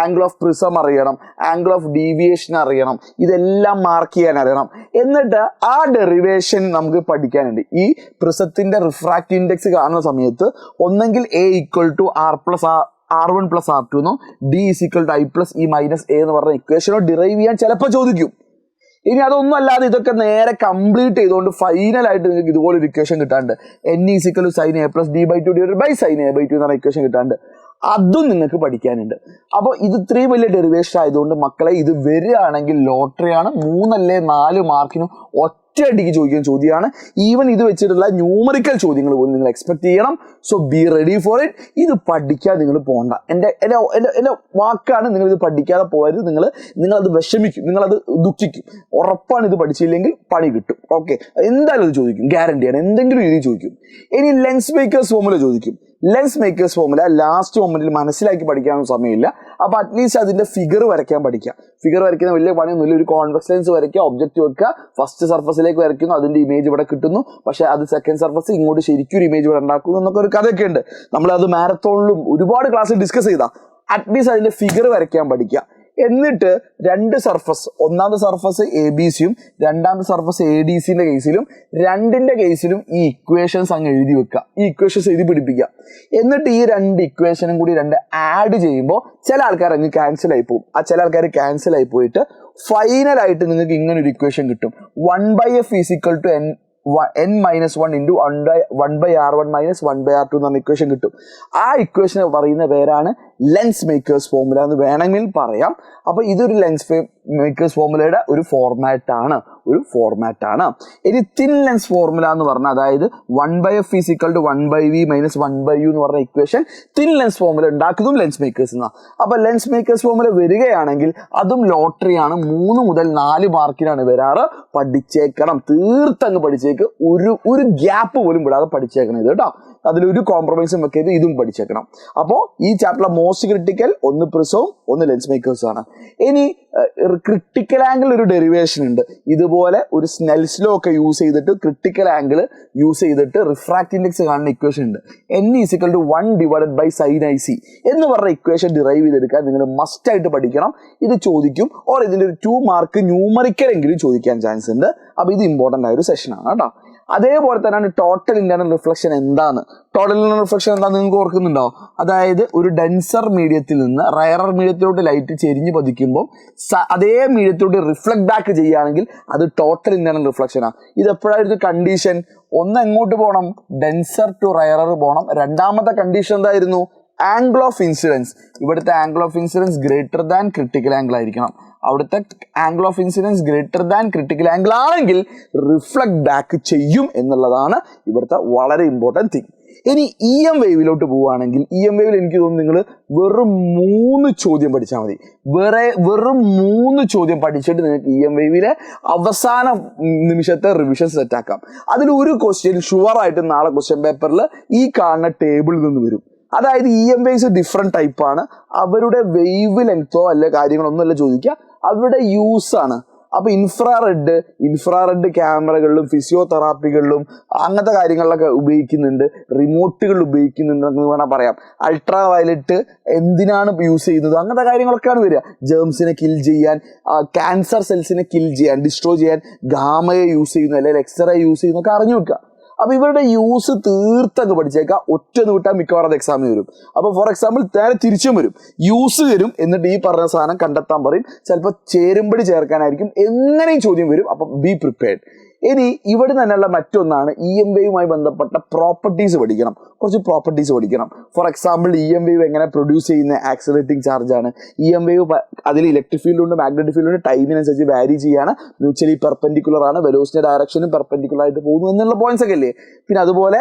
ആംഗിൾ ഓഫ് പ്രിസം അറിയണം, ആംഗിൾ ഓഫ് ഡീവിയേഷൻ അറിയണം, ഇതെല്ലാം മാർക്ക് ചെയ്യാൻ അറിയണം. എന്നിട്ട് ആ ഡെറിവേഷൻ നമുക്ക് പഠിക്കാനുണ്ട്. ഈ പ്രിസത്തിന്റെ റിഫ്രാക്റ്റീവ് ഇൻഡെക്സ് കാണുന്ന സമയത്ത് ഒന്നെങ്കിൽ A = R1 + R2 എന്നോ D = I + E - A എന്ന് പറഞ്ഞ ഇക്വേഷനോ ഡിറൈവ് ചെയ്യാൻ ചിലപ്പോൾ ചോദിക്കും. ഇനി അതൊന്നും അല്ലാതെ ഇതൊക്കെ നേരെ കംപ്ലീറ്റ് ചെയ്തുകൊണ്ട് ഫൈനലായിട്ട് നിങ്ങൾക്ക് ഇതുപോലൊരു ഇക്വേഷൻ കിട്ടാണ്ട്, N = sin A + D/2 sin A/2 എന്ന് പറഞ്ഞ ഇക്വേഷൻ കിട്ടാണ്ട്, അതും നിങ്ങൾക്ക് പഠിക്കാനുണ്ട്. അപ്പോൾ ഇത് ഇത്രയും വലിയ ഡെറിവേഷൻ ആയതുകൊണ്ട് മക്കളെ, ഇത് വരികയാണെങ്കിൽ ലോട്ടറിയാണ്. 3 അല്ലേ 4 മാർക്കിനും ഒറ്റയടിക്ക് ചോദിക്കുന്ന ചോദ്യമാണ്. ഈവൻ ഇത് വെച്ചിട്ടുള്ള ന്യൂമറിക്കൽ ചോദ്യങ്ങൾ പോലും നിങ്ങൾ എക്സ്പെക്ട് ചെയ്യണം. So be ready for it. ഇത് പഠിക്കാൻ നിങ്ങൾ പോകണ്ട, എൻ്റെ വാക്കാണ്. നിങ്ങൾ ഇത് പഠിക്കാതെ പോകരുത്. നിങ്ങളത് വിഷമിക്കും, നിങ്ങളത് ദുഃഖിക്കും. ഉറപ്പാണ് ഇത് പഠിച്ചില്ലെങ്കിൽ പണി കിട്ടും. ഓക്കെ, എന്തായാലും അത് ചോദിക്കും, ഗ്യാരണ്ടിയാണ്, എന്തെങ്കിലും രീതി ചോദിക്കും. ഇനി ലെൻസ് മേക്കേഴ്സ് ഫോർമുല ചോദിക്കും. ലെൻസ് മേക്കേഴ്സ് ഫോർമുല ലാസ്റ്റ് മൊമെന്റിൽ മനസ്സിലാക്കി പഠിക്കാനൊന്നും സമയമില്ല. അപ്പോൾ അറ്റ്ലീസ്റ്റ് അതിന്റെ ഫിഗർ വരയ്ക്കാൻ പഠിക്കാം. ഫിഗർ വരയ്ക്കുന്ന വലിയ പണിയൊന്നുമില്ല. ഒരു കോൺവെക്സ് ലെൻസ് വരയ്ക്കുക, ഒബ്ജക്റ്റ് വെക്കുക, ഫസ്റ്റ് സർഫസിലേക്ക് വരയ്ക്കുന്നു, അതിന്റെ ഇമേജ് ഇവിടെ കിട്ടുന്നു. പക്ഷേ അത് സെക്കൻഡ് സർഫസ് ഇങ്ങോട്ട് ശരിക്കും ഒരു ഇമേജ് ഇവിടെ ഉണ്ടാക്കുന്നു എന്നൊക്കെ ഒരു കഥയൊക്കെ ഉണ്ട്. നമ്മളത് മാരത്തോണിലും ഒരുപാട് ക്ലാസ്സിൽ ഡിസ്കസ് ചെയ്താൽ അറ്റ്ലീസ്റ്റ് അതിന്റെ ഫിഗർ വരയ്ക്കാൻ പഠിക്കുക. എന്നിട്ട് 2 സർഫസ്, ഒന്നാമത്തെ സർഫസ് ABC-യും രണ്ടാമത്തെ സർഫസ് ADC-ന്റെ കേസിലും 2ന്റെ കേസിലും ഈ ഇക്വേഷൻസ് അങ്ങ് എഴുതി വെക്കുക. ഈ ഇക്വേഷൻസ് എഴുതി പിടിപ്പിക്കുക. എന്നിട്ട് ഈ 2 ഇക്വേഷനും കൂടി ആഡ് ചെയ്യുമ്പോൾ ചില ആൾക്കാർ അങ്ങ് ക്യാൻസൽ ആയി പോകും. ആ ചില ആൾക്കാർ ക്യാൻസൽ ആയി പോയിട്ട് ഫൈനലായിട്ട് നിങ്ങൾക്ക് ഇങ്ങനെ ഒരു ഇക്വേഷൻ കിട്ടും. 1/f = n - 1 × 1/r1 - 1/r2 എന്ന് പറഞ്ഞ ഇക്വേഷൻ കിട്ടും. ആ ഇക്വേഷന് പറയുന്ന പേരാണ് ലെൻസ് മേക്കേഴ്സ് ഫോർമുല എന്ന് വേണമെങ്കിൽ പറയാം. അപ്പോൾ ഇതൊരു ലെൻസ് മേക്കേഴ്സ് ഫോർമുലയുടെ ഒരു ഫോർമാറ്റാണ്. ഇനി തിൻ ലെൻസ് ഫോർമുല എന്ന് പറഞ്ഞാൽ, അതായത് 1/f = 1/v - 1/u എന്ന് പറഞ്ഞ ഇക്വേഷൻ തിൻ ലെൻസ് ഫോർമുല ഉണ്ടാക്കുന്നതും ലെൻസ് മേക്കേഴ്സ് എന്നാണ്. അപ്പോൾ ലെൻസ് മേക്കേഴ്സ് ഫോർമുല വരികയാണെങ്കിൽ അതും ലോട്ടറിയാണ്. 3 മുതൽ 4 മാർക്കിനാണ് വരാറ്. പഠിച്ചേക്കണം, തീർത്തങ്ങ് പഠിച്ചേക്ക്. ഒരു ഗ്യാപ്പ് പോലും വിടാതെ പഠിച്ചേക്കണം ഇത് കേട്ടോ. അതിലൊരു കോംപ്രമൈസും വെക്കരുത്, ഇതും പഠിച്ചേക്കണം. അപ്പോൾ ഈ ചാപ്റ്ററിലെ മോസ്റ്റ് ക്രിട്ടിക്കൽ ഒന്ന് പ്രിസവും ഒന്ന് ലെൻസ് മേക്കേഴ്സും ആണ്. ഇനി ക്രിട്ടിക്കൽ ആംഗിൾ ഒരു ഡെറിവേഷൻ ഉണ്ട്. ഇതുപോലെ ഒരു സ്നെൽസ് ലോ ഒക്കെ യൂസ് ചെയ്തിട്ട് ക്രിട്ടിക്കൽ ആംഗിൾ യൂസ് ചെയ്തിട്ട് റിഫ്രാക്റ്റ് ഇൻഡെക്സ് കാണുന്ന ഇക്വേഷൻ ഉണ്ട്. N = 1 / sin IC എന്ന് പറഞ്ഞ ഇക്വേഷൻ ഡിറൈവ് ചെയ്തെടുക്കാൻ നിങ്ങൾ മസ്റ്റ് ആയിട്ട് പഠിക്കണം. ഇത് ചോദിക്കും, ഓർ ഇതിൻ്റെ ഒരു 2 മാർക്ക് ന്യൂമറിക്കൽ എങ്കിലും ചോദിക്കാൻ ചാൻസ് ഉണ്ട്. അപ്പോൾ ഇത് ഇമ്പോർട്ടൻ്റ് ആയ ഒരു സെഷനാണ് കേട്ടോ. അതേപോലെ തന്നെയാണ് ടോട്ടൽ ഇന്റർണൽ റിഫ്ലക്ഷൻ എന്താന്ന്. ടോട്ടൽ ഇന്റർണൽ റിഫ്ലക്ഷൻ എന്താണെന്ന് നിങ്ങൾക്ക് ഓർക്കുന്നുണ്ടോ? അതായത് ഒരു ഡെൻസർ മീഡിയത്തിൽ നിന്ന് റയറർ മീഡിയത്തിലോട്ട് ലൈറ്റ് ചെരിഞ്ഞ് പതിക്കുമ്പോൾ അതേ മീഡിയത്തിലോട്ട് റിഫ്ലക്ട് ബാക്ക് ചെയ്യുകയാണെങ്കിൽ അത് ടോട്ടൽ ഇന്റർണൽ റിഫ്ലക്ഷനാണ്. ഇത് എപ്പോഴായിരുന്നു കണ്ടീഷൻ? ഒന്ന് എങ്ങോട്ട് പോകണം? ഡെൻസർ ടു റയറർ പോകണം. രണ്ടാമത്തെ കണ്ടീഷൻ എന്തായിരുന്നു? Angle of incidence. ഇവിടുത്തെ angle of incidence greater than critical angle ആയിരിക്കണം. അവിടുത്തെ angle of incidence greater than critical angle ആണെങ്കിൽ റിഫ്ലക്ട് ബാക്ക് ചെയ്യും എന്നുള്ളതാണ് ഇവിടുത്തെ വളരെ ഇമ്പോർട്ടൻറ്റ് തിങ്. ഇനി EM വേവിലോട്ട് പോവുകയാണെങ്കിൽ EM വേവിൽ എനിക്ക് തോന്നുന്നു നിങ്ങൾ വെറും 3 ചോദ്യം പഠിച്ചാൽ മതി. വെറും 3 ചോദ്യം പഠിച്ചിട്ട് നിങ്ങൾക്ക് EM വേവിലെ അവസാന നിമിഷത്തെ റിവിഷൻ സെറ്റാക്കാം. അതിൽ ഒരു ക്വസ്റ്റ്യൻ ഷുവറായിട്ട് നാളെ ക്വസ്റ്റ്യൻ പേപ്പറിൽ ഈ കാണുന്ന ടേബിളിൽ നിന്ന് വരും. അതായത് EM waves ഡിഫറെൻറ്റ് ടൈപ്പാണ്. അവരുടെ വേവ് ലെങ്തോ അല്ലെ കാര്യങ്ങളൊന്നുമല്ല ചോദിക്കുക, അവരുടെ യൂസ് ആണ്. അപ്പോൾ ഇൻഫ്രാറെഡ് ക്യാമറകളിലും ഫിസിയോതെറാപ്പികളിലും അങ്ങനത്തെ കാര്യങ്ങളിലൊക്കെ ഉപയോഗിക്കുന്നുണ്ട്, റിമോട്ടുകളിൽ ഉപയോഗിക്കുന്നുണ്ട് എന്ന് വേണം പറയാം. അൾട്രാ വയലറ്റ് എന്തിനാണ് യൂസ് ചെയ്യുന്നത്, അങ്ങനത്തെ കാര്യങ്ങളൊക്കെയാണ് വരിക. ജേംസിനെ കിൽ ചെയ്യാൻ, ക്യാൻസർ സെൽസിനെ കിൽ ചെയ്യാൻ, ഡിസ്ട്രോയ് ചെയ്യാൻ ഗാമയെ യൂസ് ചെയ്യുന്നു, അല്ലെങ്കിൽ എക്സ്റേ യൂസ് ചെയ്യുന്നൊക്കെ അറിഞ്ഞു വെക്കുക. അപ്പോൾ ഇവരുടെ യൂസ് തീർത്തങ്ങ് പഠിച്ചേക്കാം. ഒറ്റന്ന് വിട്ടാൽ മിക്കവാറും അത് എക്സാമിന് വരും. അപ്പോൾ ഫോർ എക്സാമ്പിൾ നേരെ തിരിച്ചും വരും, യൂസ് വരും, എന്നിട്ട് ഈ പറഞ്ഞ സാധനം കണ്ടെത്താൻ പറയും. ചിലപ്പോൾ ചേരുമ്പടി ചേർക്കാനായിരിക്കും, എങ്ങനെയും ചോദ്യം വരും. അപ്പം ബി പ്രിപ്പയർഡ്. ഇനി ഇവിടെ തന്നെയുള്ള മറ്റൊന്നാണ് EM വേവുമായി ബന്ധപ്പെട്ട പ്രോപ്പർട്ടീസ് പഠിക്കണം. കുറച്ച് പ്രോപ്പർട്ടീസ് പഠിക്കണം. ഫോർ എക്സാമ്പിൾ EM വേവ് എങ്ങനെ പ്രൊഡ്യൂസ് ചെയ്യുന്ന ആക്സിലറേറ്റിംഗ് ചാർജാണ്. EM വേവ് അതിൽ ഇലക്ട്രിക് ഫീൽഡുണ്ട്, മാഗ്നറ്റിക് ഫീൽഡുണ്ട്, ടൈമിനനുസരിച്ച് വാരി ചെയ്യാണ്, മ്യൂച്വലി പെർപെൻഡിക്കുലർ ആണ്, വെലോസിറ്റി ഡയറക്ഷനും പെർപെൻഡിക്കുലർ ആയിട്ട് പോകുന്നു എന്നുള്ള പോയിന്റ്സ് ഒക്കെ അല്ലേ. പിന്നെ അതുപോലെ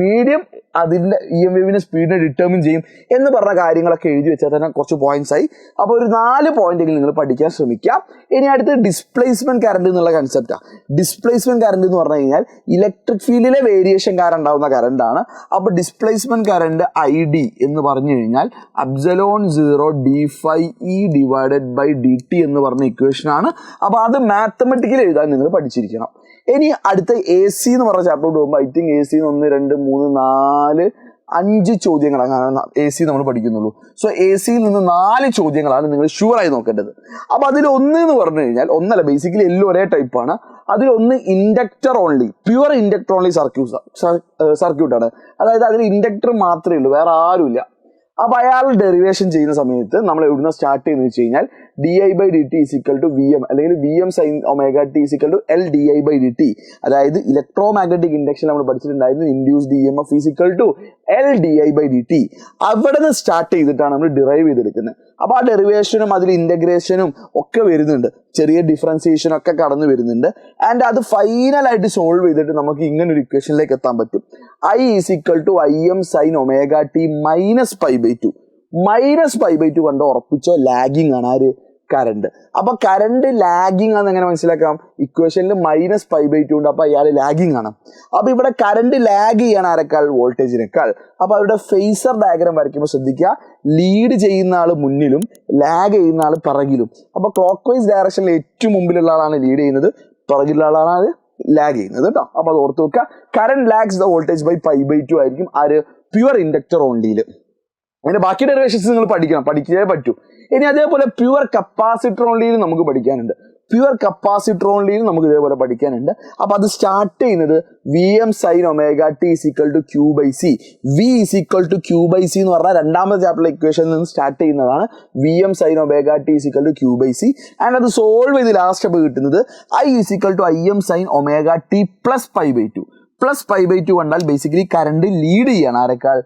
മീഡിയം അതിൻ്റെ EM വേവിൻ്റെ സ്പീഡിനെ ഡിറ്റർമിൻ ചെയ്യും എന്ന് പറഞ്ഞ കാര്യങ്ങളൊക്കെ എഴുതി വെച്ചാൽ തന്നെ കുറച്ച് പോയിന്റ്സ് ആയി. അപ്പോൾ ഒരു 4 പോയിന്റെങ്കിലും നിങ്ങൾ പഠിക്കാൻ ശ്രമിക്കാം. ഇനി അടുത്ത് ഡിസ്പ്ലേസ്മെന്റ് കറണ്ട് എന്നുള്ള കൺസെപ്റ്റാണ്. ഡിസ്പ്ലേസ്മെന്റ് കറണ്ട് എന്ന് പറഞ്ഞു കഴിഞ്ഞാൽ ഇലക്ട്രിക് ഫീൽഡിലെ വേരിയേഷൻ കാരണം ഉണ്ടാകുന്ന കറണ്ടാണ്. അപ്പോൾ ഡിസ്പ്ലേസ്മെന്റ് കറണ്ട് ID എന്ന് പറഞ്ഞു കഴിഞ്ഞാൽ ε0 d∅e ഡിവൈഡഡ് ബൈ dt എന്ന് പറഞ്ഞ ഇക്വേഷൻ ആണ്. അപ്പോൾ അത് മാത്തമെറ്റിക്കലി എഴുതാൻ നിങ്ങൾ പഠിച്ചിരിക്കണം. ഇനി അടുത്ത AC എന്ന് പറഞ്ഞ ചാപ്റ്ററോട് പോകുമ്പോൾ ഐ തിങ്ക് AC 1 2 3 4 5 ചോദ്യങ്ങളാണ് AC നമ്മൾ പഠിക്കുന്നുള്ളൂ. സോ ACയിൽ നിന്ന് 4 ചോദ്യങ്ങളാണ് നിങ്ങൾ ഷുവറായി നോക്കേണ്ടത്. അപ്പോൾ അതിൽ ഒന്ന് എന്ന് പറഞ്ഞു കഴിഞ്ഞാൽ, ഒന്നല്ല, ബേസിക്കലി എല്ലാം ഒരേ ടൈപ്പാണ്. അതിലൊന്ന് inductor only, pure inductor only സർക്യൂട്ടാണ്. അതായത് അതിൽ ഇൻഡക്ടർ മാത്രമേ ഉള്ളൂ, വേറെ ആരുമില്ല. അപ്പോൾ അയാൾ ഡെറിവേഷൻ ചെയ്യുന്ന സമയത്ത് നമ്മൾ എവിടുന്ന് സ്റ്റാർട്ട് ചെയ്യുന്നത് വെച്ച് കഴിഞ്ഞാൽ di/dt = അല്ലെങ്കിൽ Vm sin ωt = LdI/dt. അതായത് ഇലക്ട്രോ മാഗ്നറ്റിക് ഇൻഡക്ഷൻ നമ്മൾ പഠിച്ചിട്ടുണ്ടായിരുന്നു, ഇൻഡ്യൂസ്ഡ് EMF LdI/dt. അവിടെ നിന്ന് സ്റ്റാർട്ട് ചെയ്തിട്ടാണ് നമ്മൾ ഡിറൈവ് ചെയ്തെടുക്കുന്നത്. അപ്പോൾ ആ ഡെറിവേഷനും അതിൽ ഇൻ്റഗ്രേഷനും ഒക്കെ വരുന്നുണ്ട്, ചെറിയ ഡിഫറൻസിയേഷൻ ഒക്കെ കടന്നു വരുന്നുണ്ട്. ആൻഡ് അത് ഫൈനലായിട്ട് സോൾവ് ചെയ്തിട്ട് നമുക്ക് ഇങ്ങനെ ഒരു ഇക്വേഷനിലേക്ക് എത്താൻ പറ്റും. I = Im sin ωt -π/2. -π/2 കണ്ട് ഉറപ്പിച്ചോ, ലാഗിങ് ആണ് ആര്, കറണ്ട്. അപ്പൊ കറണ്ട് ലാഗിങ് ആണെന്ന് എങ്ങനെ മനസ്സിലാക്കാം? ഇക്വേഷനിൽ -π/2 ഉണ്ട്, അപ്പൊ അയാൾ ലാഗിങ് ആണ്. അപ്പൊ ഇവിടെ കറണ്ട് ലാഗ് ചെയ്യാണ് ആരെക്കാൾ? വോൾട്ടേജിനേക്കാൾ. അപ്പൊ അവരുടെ ഫേസർ ഡയഗ്രാം വരയ്ക്കുമ്പോൾ ശ്രദ്ധിക്കുക, ലീഡ് ചെയ്യുന്ന ആൾ മുന്നിലും ലാഗ് ചെയ്യുന്ന ആൾ പിറകിലും. അപ്പൊ ക്ലോക്ക് വൈസ് ഡയറക്ഷനിൽ ഏറ്റവും മുമ്പിലുള്ള ആളാണ് ലീഡ് ചെയ്യുന്നത്, പിറകിലുള്ള ആളാണ് ലാഗ് ചെയ്യുന്നത് കേട്ടോ. അപ്പൊ അത് ഓർത്ത് വെക്കുക. Current lags the voltage by π/2 ആയിരിക്കും ആര്, പ്യുവർ ഇൻഡക്ടർ ഓൺലിയിൽ. അങ്ങനെ ബാക്കി ഡെറിവേഷൻസ് നിങ്ങൾ പഠിച്ചേ പറ്റൂ. ഇനി അതേപോലെ പ്യുവർ കപ്പാസിറ്റർ ഓൺലിയിൽ നമുക്ക് പഠിക്കാനുണ്ട്. നമുക്ക് ഇതേപോലെ പഠിക്കാനുണ്ട്. അപ്പൊ അത് സ്റ്റാർട്ട് ചെയ്യുന്നത് Vm sin ωt = Q/C. V = Q/C എന്ന് പറഞ്ഞാൽ രണ്ടാമത്തെ ചാപ്റ്ററിലെ ഇക്വേഷനിൽ നിന്ന് സ്റ്റാർട്ട് ചെയ്യുന്നതാണ്. Vm sin ωt = Q/C. And അത് സോൾവ് ചെയ്ത് ലാസ്റ്റ് അപ്പോൾ കിട്ടുന്നത് I = Im sin ωt +π/2. +π/2 കണ്ടാൽ ബേസിക്കലി കറണ്ട് ലീഡ് ചെയ്യാണ് ആരെക്കാൾ?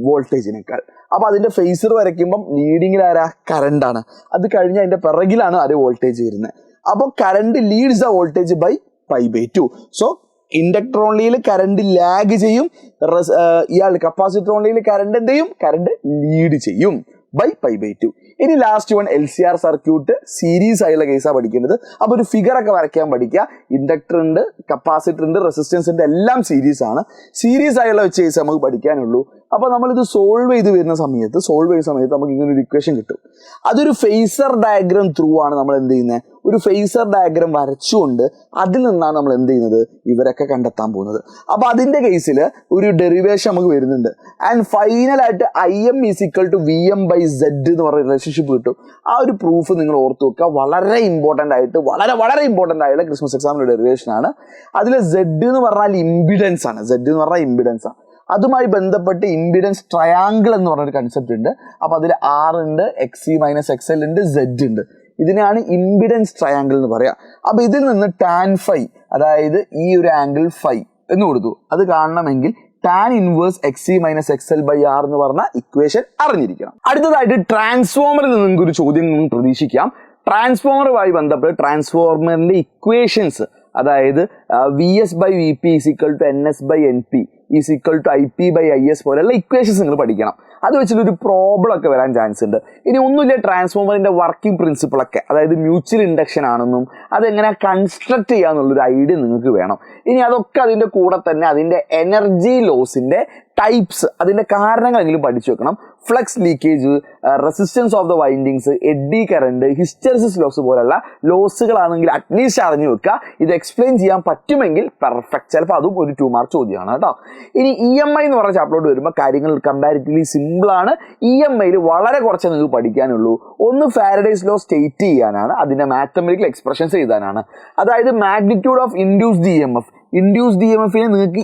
വോൾട്ടേജിനേക്കാൾ. അപ്പൊ അതിന്റെ ഫേസർ വരയ്ക്കുമ്പം ലീഡിങ്ങിൽ ആരാ? കറണ്ടാണ്. അത് കഴിഞ്ഞ് അതിന്റെ പിറകിലാണ് ആര്? വോൾട്ടേജ് വരുന്നത്. അപ്പോൾ current leads the voltage by π/2. So inductor ഓൺലിയിൽ കറണ്ട് ലാഗ് ചെയ്യും, ഇയാൾ കപ്പാസിറ്റർ ഓൺലിയിൽ കറണ്ട് എന്ത് ചെയ്യും? കറണ്ട് ലീഡ് ചെയ്യും ബൈ π/2. ഇനി last one LCR circuit, series ആയുള്ള കേസാണ് പഠിക്കേണ്ടത്. അപ്പോൾ ഒരു ഫിഗർ ഒക്കെ വരയ്ക്കാൻ പഠിക്കുക. ഇൻഡക്ടർ ഉണ്ട്, കപ്പാസിറ്റർ ഉണ്ട്, റെസിസ്റ്റൻസ് ഉണ്ട്, എല്ലാം സീരീസ് ആണ്. സീരീസ് ആയുള്ള വെച്ച് കേസ് നമുക്ക് പഠിക്കാനുള്ളൂ. അപ്പോൾ നമ്മളിത് സോൾവ് ചെയ്ത് വരുന്ന സമയത്ത് നമുക്ക് ഇങ്ങനെ ഒരു ഇക്വേഷൻ കിട്ടും. അതൊരു ഫേസർ ഡയഗ്രാം ത്രൂ ആണ് നമ്മൾ എന്ത് ചെയ്യുന്നത്? ഒരു ഫേസർ ഡയഗ്രാം വരച്ചുകൊണ്ട് അതിൽ നിന്നാണ് നമ്മൾ എന്ത് ചെയ്യുന്നത്? ഇവരൊക്കെ കണ്ടെത്താൻ പോകുന്നത്. അപ്പോൾ അതിൻ്റെ കേസിൽ ഒരു ഡെറിവേഷൻ നമുക്ക് വരുന്നുണ്ട്. ആൻഡ് ഫൈനലായിട്ട് Im = Vm/Z എന്ന് പറയുന്ന റിലേഷൻഷിപ്പ് കിട്ടും. ആ ഒരു പ്രൂഫ് നിങ്ങൾ ഓർത്ത് വെക്കുക. വളരെ ഇമ്പോർട്ടൻ്റ് ആയിട്ട് വളരെ ഇമ്പോർട്ടൻ്റ് ആയിട്ടുള്ള ക്രിസ്മസ് എക്സാമിൻ്റെ ഡെറിവേഷൻ ആണ്. അതിൽ Z എന്ന് പറഞ്ഞാൽ ഇമ്പിഡൻസ് ആണ്. അതുമായി ബന്ധപ്പെട്ട് ഇമ്പിഡൻസ് ട്രയാങ്കിൾ എന്ന് പറഞ്ഞൊരു കൺസെപ്റ്റ് ഉണ്ട്. അപ്പോൾ അതിൽ R ഉണ്ട്, XC - XL ഉണ്ട്, Z ഉണ്ട്. ഇതിനാണ് ഇമ്പിഡൻസ് ട്രയാങ്കിൾ എന്ന് പറയാം. അപ്പോൾ ഇതിൽ നിന്ന് tan φ, അതായത് ഈ ഒരു ആംഗിൾ φ എന്ന് കൊടുത്തു. അത് കാണണമെങ്കിൽ tan ഇൻവേഴ്സ് XC - XL/R എന്ന് പറഞ്ഞ ഇക്വേഷൻ അറിഞ്ഞിരിക്കണം. അടുത്തതായിട്ട് ട്രാൻസ്ഫോമറിൽ നിന്ന് നിങ്ങൾക്ക് ഒരു ചോദ്യം പ്രതീക്ഷിക്കാം. ട്രാൻസ്ഫോമറുമായി ബന്ധപ്പെട്ട് ട്രാൻസ്ഫോമറിന്റെ ഇക്വേഷൻസ്, അതായത് VS/VP = NS/NP = IP/IS പോലെയുള്ള ഇക്വേഷൻസ് നിങ്ങൾ പഠിക്കണം. അത് വെച്ചിട്ടൊരു പ്രോബ്ലം ഒക്കെ വരാൻ ചാൻസ് ഉണ്ട്. ഇനി ഒന്നുമില്ല, ട്രാൻസ്ഫോമറിന്റെ വർക്കിംഗ് പ്രിൻസിപ്പിളൊക്കെ, അതായത് മ്യൂച്വൽ ഇൻഡക്ഷൻ ആണെന്നും അതെങ്ങനെ കൺസ്ട്രക്ട് ചെയ്യാന്നുള്ളൊരു ഐഡിയ നിങ്ങൾക്ക് വേണം. ഇനി അതൊക്കെ അതിൻ്റെ കൂടെ തന്നെ അതിൻ്റെ എനർജി ലോസിന്റെ ടൈപ്സ്, അതിന്റെ കാരണങ്ങളെങ്കിലും പഠിച്ചു വെക്കണം. Flux leakage, resistance of the windings, eddy current, hysteresis loss പോലുള്ള ലോസുകളാണെങ്കിൽ അറ്റ്ലീസ്റ്റ് അറിഞ്ഞു വെക്കുക. ഇത് എക്സ്പ്ലെയിൻ ചെയ്യാൻ പറ്റുമെങ്കിൽ പെർഫെക്റ്റ്. ചിലപ്പോൾ അതും ഒരു 2 മാർക്ക് ചോദ്യമാണ് കേട്ടോ. ഇനി EMI എന്ന് പറഞ്ഞ ചാപ്റ്ററിലോട്ട് വരുമ്പോൾ കാര്യങ്ങൾ കമ്പാരിറ്റീവ്ലി സിമ്പിളാണ്. EMIയിൽ വളരെ കുറച്ച് നിങ്ങൾക്ക് പഠിക്കാനുള്ളൂ. ഒന്ന് ഫാരഡേസ് ലോ സ്റ്റേറ്റ് ചെയ്യാനാണ്, അതിന്റെ മാത്തമെറ്റിക്കൽ എക്സ്പ്രഷൻസ് എഴുതാനാണ്. അതായത് magnitude of induced EMF. Induced EMFനെ നിങ്ങൾക്ക്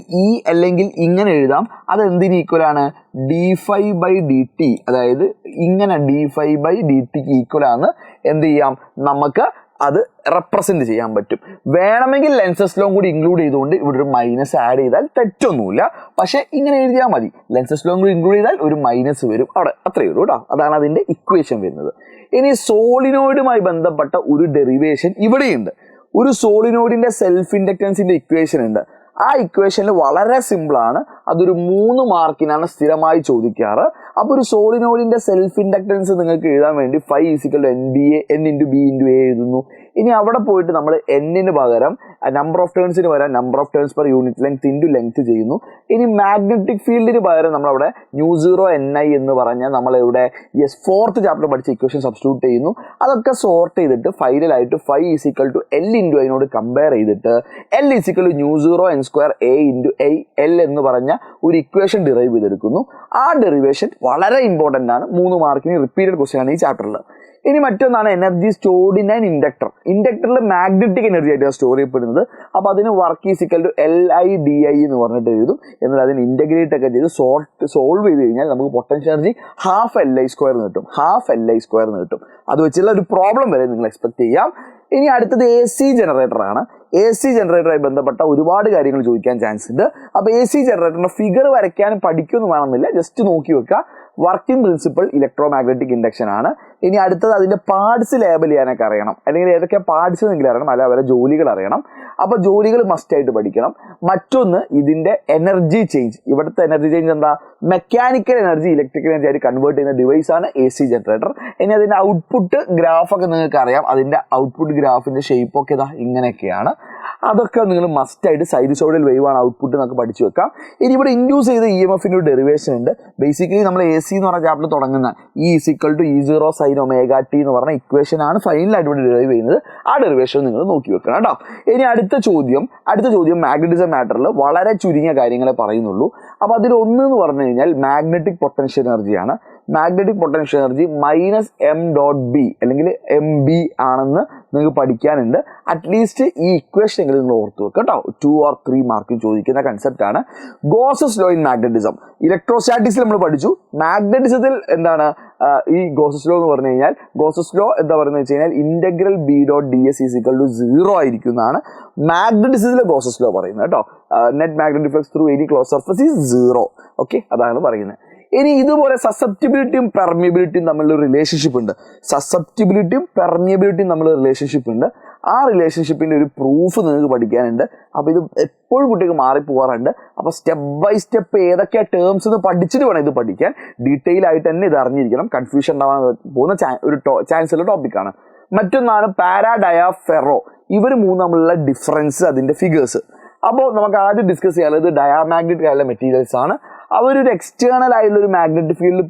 അല്ലെങ്കിൽ ഇങ്ങനെ എഴുതാം. അത് എന്തിന് ഈക്വൽ ആണ്? d∅dt. അതായത് ഇങ്ങനെ d∅dt ഈക്വൽ ആണ് എന്ത് ചെയ്യാം, നമുക്ക് അത് റെപ്രസെന്റ് ചെയ്യാൻ പറ്റും. വേണമെങ്കിൽ ലെൻസസ് ലോ കൂടി ഇൻക്ലൂഡ് ചെയ്തുകൊണ്ട് ഇവിടെ ഒരു മൈനസ് ആഡ് ചെയ്താൽ തെറ്റൊന്നുമില്ല. പക്ഷെ ഇങ്ങനെ എഴുതിയാൽ മതി. ലെൻസസ് ലോ കൂടി ഇൻക്ലൂഡ് ചെയ്താൽ ഒരു മൈനസ് വരും അവിടെ, അത്രയേ ഉള്ളൂ കേട്ടോ. അതാണ് അതിന്റെ ഇക്വേഷൻ വരുന്നത്. ഇനി സോളിനോയിഡുമായി ബന്ധപ്പെട്ട ഒരു ഡെറിവേഷൻ ഇവിടെയുണ്ട്. ഒരു സോളിനോയിഡിന്റെ സെൽഫ് ഇൻഡക്റ്റൻസിന്റെ ഇക്വേഷൻ ഉണ്ട്. ആ ഇക്വേഷനിൽ വളരെ സിമ്പിളാണ്. അതൊരു 3 മാർക്കിനാണ് സ്ഥിരമായി ചോദിക്കാറ്. അപ്പോൾ ഒരു സോളിനോയിഡിന്റെ സെൽഫ് ഇൻഡക്റ്റൻസ് നിങ്ങൾക്ക് എഴുതാൻ വേണ്ടി φ = n × b × a എഴുതുന്നു. ഇനി അവിടെ പോയിട്ട് നമ്മൾ n-ന് പകരം നമ്പർ ഓഫ് ടേൺസിന് പകരം number of turns per unit length × length ചെയ്യുന്നു. ഇനി മാഗ്നറ്റിക് ഫീൽഡിന് പകരം നമ്മളവിടെ μ0 ni എന്ന് പറഞ്ഞാൽ നമ്മളിവിടെ 4th ചാപ്റ്റർ പഠിച്ച ഇക്വേഷൻ സബ്സ്റ്റിറ്റ്യൂട്ട് ചെയ്യുന്നു. അതൊക്കെ സോർട്ട് ചെയ്തിട്ട് ഫൈനലായിട്ട് φ = L × അതിനോട് കമ്പയർ ചെയ്തിട്ട് L = μ0 n² a × L എന്ന് പറഞ്ഞ ഒരു ഇക്വേഷൻ ഡിറൈവ് ചെയ്തെടുക്കുന്നു. ആ ഡെറിവേഷൻ വളരെ ഇമ്പോർട്ടൻ്റ് ആണ്. 3 മാർക്കിന് റിപ്പീറ്റഡ് ക്വസ്റ്റ്യൻ ആണ് ഈ ചാപ്റ്ററിൽ. ഇനി മറ്റൊന്നാണ് energy stored in an inductor. ഇൻഡക്ടറിൽ മാഗ്നറ്റിക് എനർജി ആയിട്ടാണ് സ്റ്റോർ ചെയ്യപ്പെടുന്നത്. അപ്പോൾ അതിന് വർക്ക് = LIDI എന്ന് പറഞ്ഞിട്ട് എഴുതും. എന്നാൽ അതിന് ഇൻറ്റഗ്രേറ്റ് ഒക്കെ ചെയ്ത് സോൾവ് ചെയ്ത് കഴിഞ്ഞാൽ നമുക്ക് പൊട്ടൻഷ്യൽ എനർജി ½ Li² കിട്ടും. ½ Li² കിട്ടും. അത് വെച്ചുള്ള ഒരു പ്രോബ്ലം വരെ നിങ്ങൾ എക്സ്പെക്ട് ചെയ്യാം. ഇനി അടുത്തത് AC ജനറേറ്റർ ആണ്. AC ജനറേറ്ററുമായി ബന്ധപ്പെട്ട ഒരുപാട് കാര്യങ്ങൾ ചോദിക്കാൻ ചാൻസ് ഉണ്ട്. അപ്പോൾ AC ജനറേറ്ററിന്റെ ഫിഗർ വരയ്ക്കാനും പഠിക്കൊന്നും വേണമെന്നില്ല, ജസ്റ്റ് നോക്കി വെക്കുക. Working principle electro magnetic induction ആണ്. ഇനി അടുത്തത് അതിന്റെ പാർട്സ് ലേബൽ ചെയ്യാനൊക്കെ അറിയണം, അല്ലെങ്കിൽ ഏതൊക്കെ പാർട്സ് എങ്കിലും അറിയണം, അല്ല അവരെ ജോലികൾ അറിയണം. അപ്പോൾ ജോലികൾ മസ്റ്റ് ആയിട്ട് പഠിക്കണം. മറ്റൊന്ന് ഇതിന്റെ എനർജി ചേഞ്ച്. ഇവിടുത്തെ എനർജി ചേഞ്ച് എന്താ? മെക്കാനിക്കൽ എനർജി ഇലക്ട്രിക്കൽ എനർജി ആയിട്ട് കൺവേർട്ട് ചെയ്യുന്ന ഡിവൈസ് ആണ് AC ജനറേറ്റർ. ഇനി അതിന്റെ ഔട്ട്പുട്ട് ഗ്രാഫൊക്കെ നിങ്ങൾക്ക് അറിയാം. അതിന്റെ ഔട്ട്പുട്ട് ഗ്രാഫിന്റെ ഷേപ്പ് ഒക്കെ ഇതാ ഇങ്ങനെയൊക്കെയാണ്. അതൊക്കെ നിങ്ങൾ മസ്റ്റ് ആയിട്ട് സൈനുസോയിഡൽ വേവ് ആണ് ഔട്ട്പുട്ട് എന്നൊക്കെ പഠിച്ചു വെക്കാം. ഇനി ഇവിടെ ഇൻഡ്യൂസ് ചെയ്ത EMFന്റെ ഒരു ഡെറിവേഷൻ ഉണ്ട്. ബേസിക്കലി നമ്മൾ AC എന്ന് പറഞ്ഞ ചാപ്റ്റർ തുടങ്ങുന്ന E = E0 sin ωt എന്ന് പറഞ്ഞ ഇക്വേഷൻ ആണ് ഫൈനലായിട്ട് ഇവിടെ ഡെറിവ് ചെയ്യുന്നത്. ആ ഡെറിവേഷൻ നിങ്ങൾ നോക്കി വെക്കണം കേട്ടോ. ഇനി അടുത്ത ചോദ്യം മാഗ്നറ്റിസം മാറ്ററിൽ വളരെ ചുരുങ്ങിയ കാര്യങ്ങളെ പറയുന്നുള്ളൂ. അപ്പോൾ അതിൽ ഒന്ന് എന്ന് പറഞ്ഞു കഴിഞ്ഞാൽ മാഗ്നറ്റിക് പൊട്ടൻഷ്യൽ എനർജിയാണ്. മാഗ്നറ്റിക് പൊട്ടൻഷ്യൽ എനർജി -m.b അല്ലെങ്കിൽ MB ആണെന്ന് നിങ്ങൾക്ക് പഠിക്കാനുണ്ട്. അറ്റ്ലീസ്റ്റ് ഈ ഇക്വേഷൻ എങ്കിലും നിങ്ങൾ ഓർത്ത് വെക്കുക കേട്ടോ. 2 or 3 മാർക്കിൽ ചോദിക്കുന്ന കൺസെപ്റ്റ് ആണ്. Gauss's law in magnetism. ഇലക്ട്രോസ്റ്റാറ്റിക്സിൽ നമ്മൾ പഠിച്ചു. മാഗ്നറ്റിസത്തിൽ എന്താണ് ഈ ഗോസസ് ലോ എന്ന് പറഞ്ഞു കഴിഞ്ഞാൽ? ഗോസസ് ലോ എന്താ പറയുന്നത് വെച്ച് കഴിഞ്ഞാൽ ഇന്റഗ്രൽ B.ds = 0 ആയിരിക്കും എന്നാണ് മാഗ്നറ്റിസത്തിലെ ഗോസസ് ലോ പറയുന്നത് കേട്ടോ. Net magnetic flux through any close surface is 0. Okay, അതാണ് പറയുന്നത്. ഇനി ഇതുപോലെ സസെപ്റ്റിബിലിറ്റിയും പെർമിയബിലിറ്റിയും തമ്മിലുള്ള റിലേഷൻഷിപ്പ് ഉണ്ട്. സസെപ്റ്റിബിലിറ്റിയും പെർമിയബിലിറ്റിയും തമ്മിലുള്ള റിലേഷൻഷിപ്പ് ഉണ്ട്. ആ റിലേഷൻഷിപ്പിന്റെ ഒരു പ്രൂഫ് നിങ്ങൾക്ക് പഠിക്കാനുണ്ട്. അപ്പോൾ ഇത് എപ്പോഴും കുട്ടിക്ക് മാറിപ്പോകാറുണ്ട്. അപ്പോൾ സ്റ്റെപ്പ് ബൈ സ്റ്റെപ്പ് ഏതൊക്കെയാ ടേംസ് എന്ന് പഠിച്ചിട്ട് വേണം ഇത് പഠിക്കാൻ. ഡീറ്റെയിൽ ആയിട്ട് തന്നെ ഇത് അറിഞ്ഞിരിക്കണം. കൺഫ്യൂഷൻ ഉണ്ടാവാൻ പോകുന്ന ഒരു ചാൻസുള്ള ടോപ്പിക്കാണ്. മറ്റൊന്നാണ് പാരാഡയാഫെറോ. ഇവർ മൂന്ന് തമ്മിലുള്ള ഡിഫറൻസ്, അതിന്റെ ഫിഗേഴ്സ്. അപ്പോൾ നമുക്ക് ആദ്യം ഡിസ്കസ് ചെയ്യാനുള്ളത് ഡയാമാഗ്നറ്റിക് ആയിട്ടുള്ള മെറ്റീരിയൽസ് ആണ്. അവരൊരു എക്സ്റ്റേണൽ ആയിട്ടുള്ള ഒരു മാഗ്നറ്റിക് ഫീൽഡ്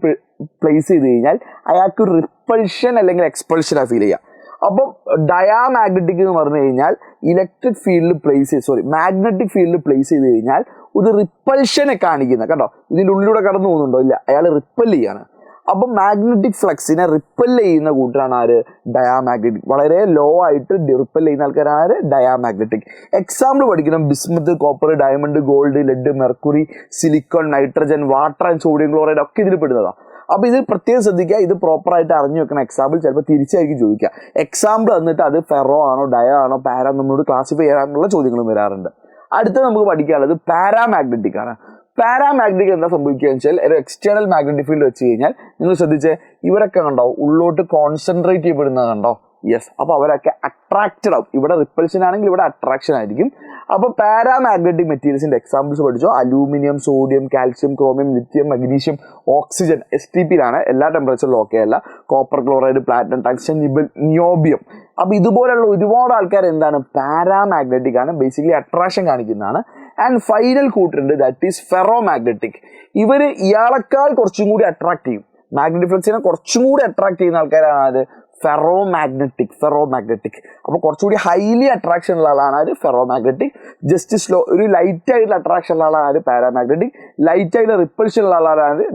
പ്ലേസ് ചെയ്ത് കഴിഞ്ഞാൽ അയാൾക്ക് റിപ്പൾഷൻ അല്ലെങ്കിൽ എക്സ്പൾഷനാ ഫീൽ ചെയ്യുക. അപ്പം ഡയാമാഗ്നറ്റിക് എന്ന് പറഞ്ഞു കഴിഞ്ഞാൽ മാഗ്നറ്റിക് ഫീൽഡ് പ്ലേസ് ചെയ്ത് കഴിഞ്ഞാൽ ഒരു റിപ്പൾഷനെ കാണിക്കുന്ന കേട്ടോ. ഇതിൻ്റെ ഉള്ളിലൂടെ കടന്നു പോകുന്നുണ്ടോ? ഇല്ല, അയാൾ റിപ്പൽ ചെയ്യാണ്. അപ്പം മാഗ്നറ്റിക് ഫ്ലക്സിനെ റിപ്പൽ ചെയ്യുന്ന കൂട്ടരാണ് ആര്? ഡയാമാഗ്നറ്റിക്. വളരെ ലോ ആയിട്ട് റിപ്പൽ ചെയ്യുന്ന ആൾക്കാരാണ് ഡയാമാഗ്നറ്റിക്. എക്സാമ്പിൾ പഠിക്കണം. Bismuth, copper, diamond, gold, lead, mercury, silicon, nitrogen, water and sodium chloride ഒക്കെ ഇതിൽ പെടുന്നതാണ്. അപ്പോൾ ഇത് പ്രത്യേകം ശ്രദ്ധിക്കുക. ഇത് പ്രോപ്പറായിട്ട് അറിഞ്ഞു വെക്കണം. എക്സാമ്പിൾ ചിലപ്പോൾ തിരിച്ചായിരിക്കും ചോദിക്കുക. എക്സാമ്പിൾ എന്നിട്ട് അത് ഫെറോ ആണോ ഡയ ആണോ പാരാ നമ്മളോട് ക്ലാസിഫൈ ചെയ്യാനുള്ള ചോദ്യങ്ങളും വരാറുണ്ട്. അടുത്ത് നമുക്ക് പഠിക്കാനുള്ളത് പാരാമാഗ്നറ്റിക് ആണ്. പാരാമാഗ്നറ്റിക് എന്താ സംഭവിക്കുക വെച്ചാൽ ഒരു എക്സ്റ്റേണൽ മാഗ്നറ്റിക് ഫീൽഡ് വെച്ച് കഴിഞ്ഞാൽ നിങ്ങൾ ശ്രദ്ധിച്ചേ, ഇവരൊക്കെ കണ്ടോ ഉള്ളോട്ട് കോൺസെൻട്രേറ്റ് ചെയ്യപ്പെടുന്നത് കണ്ടോ? യെസ്. അപ്പോൾ അവരൊക്കെ അട്രാക്റ്റഡ് ആവും. ഇവിടെ റിപ്പൾഷൻ ആണെങ്കിൽ ഇവിടെ അട്രാക്ഷൻ ആയിരിക്കും. അപ്പോൾ പാരാമാഗ്നറ്റിക് മെറ്റീരിയൽസിന്റെ എക്സാമ്പിൾസ് പഠിച്ചോ. Aluminium, sodium, calcium, chromium, lithium, magnesium, oxygen STPയിലാണ്. എല്ലാ ടെമ്പറേച്ചറിലും ഓക്കെ അല്ല. Copper, chloride, platinum, tungsten, niobium. അപ്പോൾ ഇതുപോലുള്ള ഒരുപാട് ആൾക്കാർ എന്താണ്? പാരാമാഗ്നറ്റിക് ആണ്. ബേസിക്കലി അട്രാക്ഷൻ കാണിക്കുന്നതാണ്. ആൻഡ് ഫൈനൽ കൂട്ടുണ്ട് ദാറ്റ് ഈസ് ഫെറോ മാഗ്നറ്റിക്. ഇവർ ഇയാളെക്കാൾ കുറച്ചും കൂടി അട്രാക്ട് ചെയ്യും, മാഗ്നറ്റിക് ഫ്ലക്സിനെ കുറച്ചും കൂടി അട്രാക്ട് ചെയ്യുന്ന ആൾക്കാരാണ് അത് ഫെറോ മാഗ്നറ്റിക്. അപ്പൊ കുറച്ചുകൂടി ഹൈലി അട്രാക്ഷൻ ഉള്ള ആളാണ് ആര് ഫെറോ മാഗ്നറ്റിക്. ജസ്റ്റ് സ്ലോ ഒരു ലൈറ്റ് ആയിട്ടുള്ള അട്രാക്ഷൻ ഉള്ള ആളാണ് ആര് പാരാമാഗ്നറ്റിക്. ലൈറ്റ് ആയിട്ടുള്ള റിപ്പൾഷൻ ഉള്ള ആളാണ്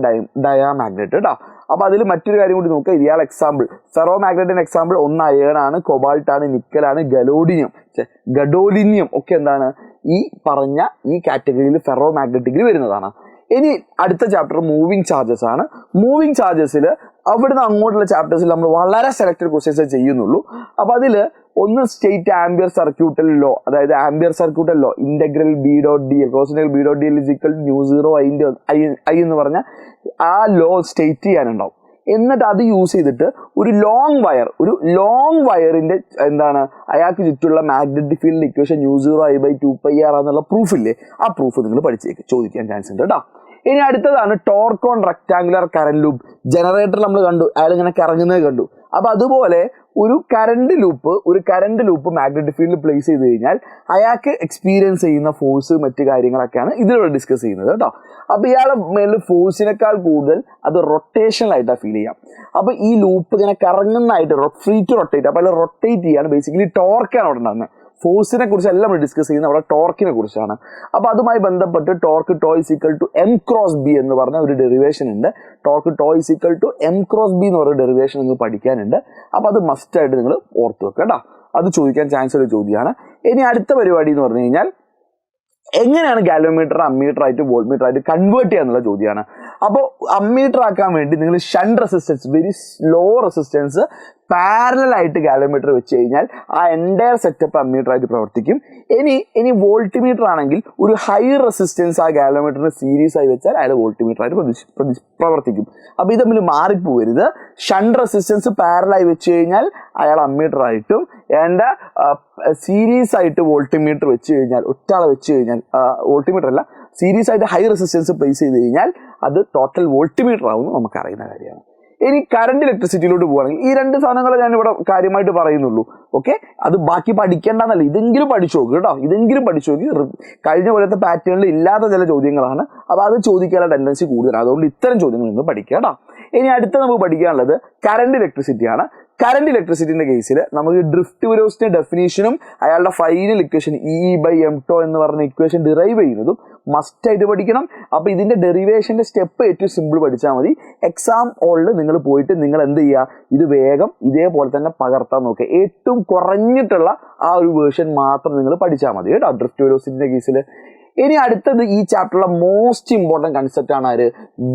ഡയാമാഗ്നറ്റ് കേട്ടോ. അപ്പൊ അതിൽ മറ്റൊരു കാര്യം കൂടി നോക്കുക, ഇയാൾ എക്സാമ്പിൾ ഫെറോ മാഗ്നറ്റിന്റെ എക്സാമ്പിൾ ഒന്ന് അയേൺ ആണ്, കൊബാൾട്ട് ആണ്, നിക്കൽ ആണ്, ഗഡോലിനിയം ഒക്കെ എന്താണ് ഈ പറഞ്ഞ ഈ കാറ്റഗറിയിൽ ഫെറോ മാഗ്നറ്റിക്കിൽ വരുന്നതാണ്. ഇനി അടുത്ത ചാപ്റ്റർ മൂവിങ് ചാർജസ് ആണ്. മൂവിങ് ചാർജസിൽ അവിടുന്ന് അങ്ങോട്ടുള്ള ചാപ്റ്റേഴ്സിൽ നമ്മൾ വളരെ സെലക്ടഡ് ക്വസ്റ്റ്യൻസ് ചെയ്യുന്നുള്ളൂ. അപ്പൊ അതിൽ ഒന്ന് സ്റ്റേറ്റ് ആംബിയർ സർക്യൂട്ടൽ ലോ, അതായത് ampere circuital law integral B dot D L കോസിനൽ B dot D L is equal mu zero I എന്ന് പറഞ്ഞ ആ ലോ സ്റ്റേറ്റ് ചെയ്യാനുണ്ടാവും. എന്നിട്ട് അത് യൂസ് ചെയ്തിട്ട് ഒരു ലോങ് വയറിന്റെ എന്താണ് അയാൾക്ക് ചുറ്റുള്ള magnetic field equation mu zero I by 2πr എന്നുള്ള പ്രൂഫില്ലേ, ആ പ്രൂഫ് നിങ്ങൾ പഠിച്ചേക്ക്, ചോദിക്കാൻ ചാൻസ് ഉണ്ട് കേട്ടോ. ഇനി അടുത്തതാണ് torque on rectangular current loop. Generator നമ്മൾ കണ്ടു, അയാൾ ഇങ്ങനെ കറങ്ങുന്നത് കണ്ടു. അപ്പൊ അതുപോലെ ഒരു കറന്റ് ലൂപ്പ് മാഗ്നറ്റിക് ഫീൽഡിൽ പ്ലേസ് ചെയ്ത് കഴിഞ്ഞാൽ അയാൾക്ക് എക്സ്പീരിയൻസ് ചെയ്യുന്ന ഫോഴ്സ് മറ്റു കാര്യങ്ങളൊക്കെയാണ് ഇതിലൂടെ ഡിസ്കസ് ചെയ്യുന്നത് കേട്ടോ. അപ്പൊ ഇയാളെ മേലിൽ ഫോഴ്സിനേക്കാൾ കൂടുതൽ അത് റൊട്ടേഷണൽ ആയിട്ടാണ് ഫീൽ ചെയ്യാം. അപ്പൊ ഈ ലൂപ്പ് ഇങ്ങനെ കറങ്ങുന്നതായിട്ട് ഫ്രീ ടു റൊട്ടേറ്റ്, അപ്പൊ അതിൽ റൊട്ടേറ്റ് ചെയ്യാണ് ബേസിക്കലി ടോർക്കാണ് അവിടെ ഉണ്ടാകുന്നത്. ഫോഴ്സിനെ കുറിച്ചല്ല നമ്മൾ ഡിസ്കസ് ചെയ്യുന്നത്, അവിടെ ടോർക്കിനെ കുറിച്ചാണ്. അപ്പൊ അതുമായി ബന്ധപ്പെട്ട് torque tau is equal to M cross B എന്ന് പറഞ്ഞ ഒരു ഡെറിവേഷൻ ഉണ്ട്. Torque tau is equal to M cross B എന്ന് പറയുന്ന ഡെറിവേഷൻ നിങ്ങൾക്ക് പഠിക്കാനുണ്ട്. അപ്പൊ അത് മസ്റ്റ് ആയിട്ട് നിങ്ങൾ ഓർത്ത് വെക്കുക കേട്ടോ, അത് ചോദിക്കാൻ ചാൻസ് ഉള്ള ചോദ്യമാണ്. ഇനി അടുത്ത പരിപാടി എന്ന് പറഞ്ഞു കഴിഞ്ഞാൽ എങ്ങനെയാണ് ഗാലോമീറ്റർ അമ്മീറ്റർ ആയിട്ട് വോൾട്ട് മീറ്റർ ആയിട്ട് കൺവേർട്ട് ചെയ്യാന്നുള്ള ചോദ്യമാണ്. അപ്പോൾ അമ്മീറ്റർ ആക്കാൻ വേണ്ടി നിങ്ങൾ shunt resistance, very slow resistance parallel ആയിട്ട് ഗാലോമീറ്റർ വെച്ച് കഴിഞ്ഞാൽ ആ എൻറ്റയർ സെറ്റപ്പ് അമ്മീറ്റർ ആയിട്ട് പ്രവർത്തിക്കും. ഇനി വോൾട്ട് മീറ്റർ ആണെങ്കിൽ ഒരു ഹൈ റെസിസ്റ്റൻസ് ആ ഗാലോമീറ്ററിന് സീരീസ് ആയി വെച്ചാൽ അയാൾ വോൾട്ട് മീറ്റർ ആയിട്ട് പ്രവർത്തിക്കും. അപ്പൊ ഇത് തമ്മിൽ മാറിപ്പോകരുത്. ഷണ്ട് റെസിസ്റ്റൻസ് പാരലായി വെച്ച് കഴിഞ്ഞാൽ അയാൾ അമ്മീറ്റർ ആയിട്ടും, എൻ്റെ സീരീസ് ആയിട്ട് വോൾട്ട് മീറ്റർ വെച്ച് കഴിഞ്ഞാൽ, ഒറ്റാളെ വെച്ച് കഴിഞ്ഞാൽ വോൾട്ട് മീറ്റർ അല്ല, സീരീസ് ആയിട്ട് ഹൈ റെസിസ്റ്റൻസ് പ്ലേസ് ചെയ്ത് കഴിഞ്ഞാൽ അത് ടോട്ടൽ വോൾട്ട് മീറ്റർ ആവുമെന്ന് നമുക്ക് അറിയുന്ന കാര്യമാണ്. ഇനി കറണ്ട് ഇലക്ട്രിസിറ്റിയിലോട്ട് പോവുകയാണെങ്കിൽ ഈ രണ്ട് സാധനങ്ങൾ ഞാൻ ഇവിടെ കാര്യമായിട്ട് പറയുന്നുള്ളൂ. ഓക്കെ, അത് ബാക്കി പഠിക്കേണ്ടെന്നല്ല, ഇതെങ്കിലും പഠിച്ചു നോക്കുക കേട്ടോ, ഇതെങ്കിലും പഠിച്ചു നോക്കി. കഴിഞ്ഞ പോലത്തെ പാറ്റേണിൽ ഇല്ലാത്ത ചില ചോദ്യങ്ങളാണ്, അപ്പൊ അത് ചോദിക്കാനുള്ള ടെൻഡൻസി കൂടുതലാണ്. അതുകൊണ്ട് ഇത്തരം ചോദ്യങ്ങൾ നിന്ന് പഠിക്കുക കേട്ടോ. ഇനി അടുത്ത നമുക്ക് പഠിക്കാനുള്ളത് കറണ്ട് ഇലക്ട്രിസിറ്റിയാണ്. കറണ്ട് ഇലക്ട്രിസിറ്റിന്റെ കേസിൽ നമുക്ക് ഡ്രിഫ്റ്റ് വെലോസിറ്റി ഡെഫിനേഷനും അയാളുടെ ഫൈനൽ ഇക്വേഷൻ E/m² എന്ന് പറഞ്ഞ ഇക്വേഷൻ ഡിറൈവ് ചെയ്യുന്നതും മസ്റ്റ് ആയിട്ട് പഠിക്കണം. അപ്പൊ ഇതിന്റെ ഡെറിവേഷന്റെ സ്റ്റെപ്പ് ഏറ്റവും സിമ്പിൾ പഠിച്ചാൽ മതി. എക്സാം ഹോളിൽ നിങ്ങൾ പോയിട്ട് നിങ്ങൾ എന്ത് ചെയ്യുക, ഇത് വേഗം ഇതേപോലെ തന്നെ പകർത്താൻ നോക്കുക. ഏറ്റവും കുറഞ്ഞിട്ടുള്ള ആ ഒരു വേർഷൻ മാത്രം നിങ്ങൾ പഠിച്ചാൽ മതി കേട്ടോ ഡ്രിഫ്റ്റ് വെലോസിറ്റിന്റെ കേസിൽ. ഇനി അടുത്തത് ഈ ചാപ്റ്ററിലെ മോസ്റ്റ് ഇമ്പോർട്ടൻറ്റ് കൺസെപ്റ്റ് ആണ് ആര്,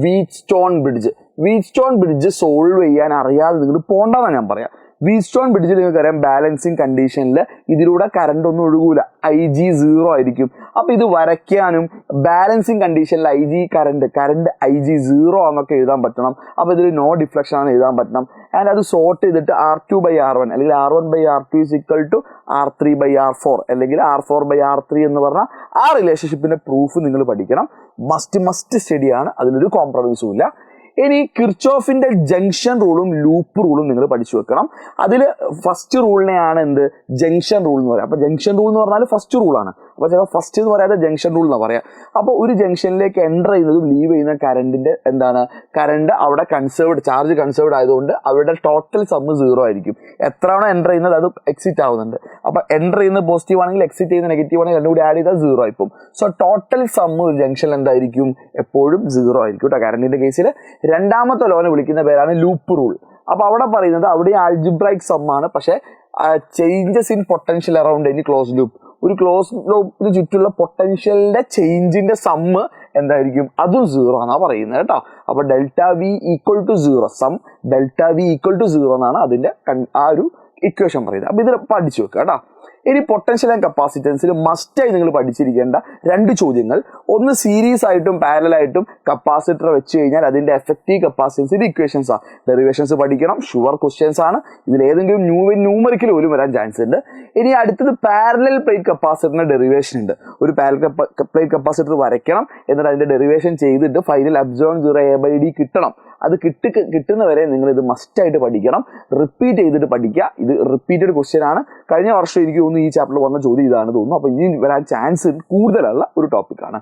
whetstone bridge. Whetstone bridge solve ചെയ്യാൻ അറിയാതെ നിങ്ങൾ പോകണ്ടെന്നാണ് ഞാൻ പറയാം. വീറ്റ്സ്റ്റോൺ ബ്രിഡ്ജിൽ നിങ്ങൾക്കറിയാം ബാലൻസിങ് കണ്ടീഷനിൽ ഇതിലൂടെ കറണ്ട് ഒന്നും ഒഴുകൂല, IG 0 ആയിരിക്കും. അപ്പൊ ഇത് വരയ്ക്കാനും ബാലൻസിങ് കണ്ടീഷനിൽ കറണ്ട് IG 0 ആണെന്നൊക്കെ എഴുതാൻ പറ്റണം. അപ്പൊ ഇതിൽ നോ ഡിഫ്ലക്ഷൻ ആണ് എഴുതാൻ പറ്റണം. ആൻഡ് അത് സോർട്ട് ചെയ്തിട്ട് R2/R1 അല്ലെങ്കിൽ R1/R2 is equal to R3/R4 അല്ലെങ്കിൽ R4/R3 എന്ന് പറഞ്ഞാൽ ആ റിലേഷൻഷിപ്പിന്റെ പ്രൂഫ് നിങ്ങൾ പഠിക്കണം. മസ്റ്റ് സ്റ്റഡിയാണ്, അതിലൊരു കോംപ്രമൈസും ഇല്ല. ഇനി കിർച്ചോഫിന്റെ ജംഗ്ഷൻ റൂളും ലൂപ്പ് റൂളും നിങ്ങൾ പഠിച്ചു വെക്കണം. അതിൽ ഫസ്റ്റ് റൂളിനെയാണ് എന്ത് ജംഗ്ഷൻ റൂൾ എന്ന് പറയാം. അപ്പൊ ജംഗ്ഷൻ റൂൾ എന്ന് പറഞ്ഞാൽ ഫസ്റ്റ് റൂളാണ്. അപ്പൊ ചില ഫസ്റ്റ് എന്ന് പറയാതെ ജംഗ്ഷൻ റൂൾ എന്ന് പറയാം. അപ്പോൾ ഒരു ജംഗ്ഷനിലേക്ക് എൻ്റർ ചെയ്യുന്നതും ലീവ് ചെയ്യുന്ന കറണ്ടിന്റെ എന്താണ്, കറണ്ട് അവിടെ ചാർജ് കൺസേർവ്ഡ് ആയതുകൊണ്ട് അവരുടെ ടോട്ടൽ സമ്മ് 0 ആയിരിക്കും. എത്രയാണോ എൻ്റർ ചെയ്യുന്നത് അത് എക്സിറ്റ് ആവുന്നുണ്ട്. അപ്പൊ എൻ്റർ ചെയ്യുന്നത് പോസിറ്റീവ് ആണെങ്കിൽ എക്സിറ്റ് ചെയ്യുന്ന നെഗറ്റീവ് ആണെങ്കിൽ രണ്ടും കൂടി ആഡ് ചെയ്താൽ 0 ആയിപ്പോൾ. സോ ടോട്ടൽ സമ്മ് ഒരു ജംഗ്ഷനിൽ എന്തായിരിക്കും, എപ്പോഴും 0 ആയിരിക്കും കേട്ടോ. കറണ്ടിന്റെ കേസിൽ രണ്ടാമത്തെ ലോനെ വിളിക്കുന്ന പേരാണ് ലൂപ്പ് റൂൾ. അപ്പൊ അവിടെ പറയുന്നത് അവിടെ ആൽജിബ്രൈക് സമ്മാണ്, പക്ഷെ changes in potential around any close loop, ഒരു ക്ലോസ് ലൂപ്പിന് ചുറ്റുള്ള പൊട്ടൻഷ്യലിന്റെ ചേഞ്ചിന്റെ സമ്മ് എന്തായിരിക്കും, അതും 0 എന്നാ പറയുന്നത് കേട്ടോ. അപ്പൊ ΔV = 0, സം ΔV = 0 എന്നാണ് അതിന്റെ ആ ഒരു ഇക്വേഷൻ പറയുന്നത്. അപ്പൊ ഇത് പഠിച്ചു വെക്കുക കേട്ടോ. ഇനി പൊട്ടൻഷ്യൽ ആൻഡ് കപ്പാസിറ്റൻസിൽ മസ്റ്റായി നിങ്ങൾ പഠിച്ചിരിക്കേണ്ട രണ്ട് ചോദ്യങ്ങൾ, ഒന്ന് സീരീസ് ആയിട്ടും പാരലായിട്ടും കപ്പാസിറ്റർ വെച്ച് കഴിഞ്ഞാൽ അതിന്റെ എഫക്റ്റീവ് കപ്പാസിറ്റൻസിന്റെ ഇക്വേഷൻസ് ആണ്. ഡെറിവേഷൻസ് പഠിക്കണം, ഷുവർ ക്വസ്റ്റ്യൻസ് ആണ്. ഇതിൽ ഏതെങ്കിലും ന്യൂമറിക്കൽ പോലും വരാൻ ചാൻസ് ഉണ്ട്. ഇനി അടുത്തത് പാരലൽ പ്ലേറ്റ് കപ്പാസിറ്ററിന്റെ ഡെറിവേഷൻ ഉണ്ട്. ഒരു പാരലൽ പ്ലേറ്റ് കപ്പാസിറ്റർ വരയ്ക്കണം, എന്നിട്ട് അതിന്റെ ഡെറിവേഷൻ ചെയ്തിട്ട് ഫൈനൽ ε/d കിട്ടണം. അത് കിട്ടുന്നവരെ നിങ്ങൾ ഇത് മസ്റ്റായിട്ട് പഠിക്കണം, റിപ്പീറ്റ് ചെയ്തിട്ട് പഠിക്കുക. ഇത് റിപ്പീറ്റഡ് ക്വസ്റ്റ്യൻ ആണ്. കഴിഞ്ഞ വർഷം എനിക്ക് തോന്നുന്നു ഈ ചാപ്റ്ററിൽ വന്ന ചോദ്യം ഇതാണ് തോന്നുന്നു. അപ്പോൾ ഇനി വരാൻ ചാൻസ് കൂടുതലുള്ള ഒരു ടോപ്പിക്കാണ്.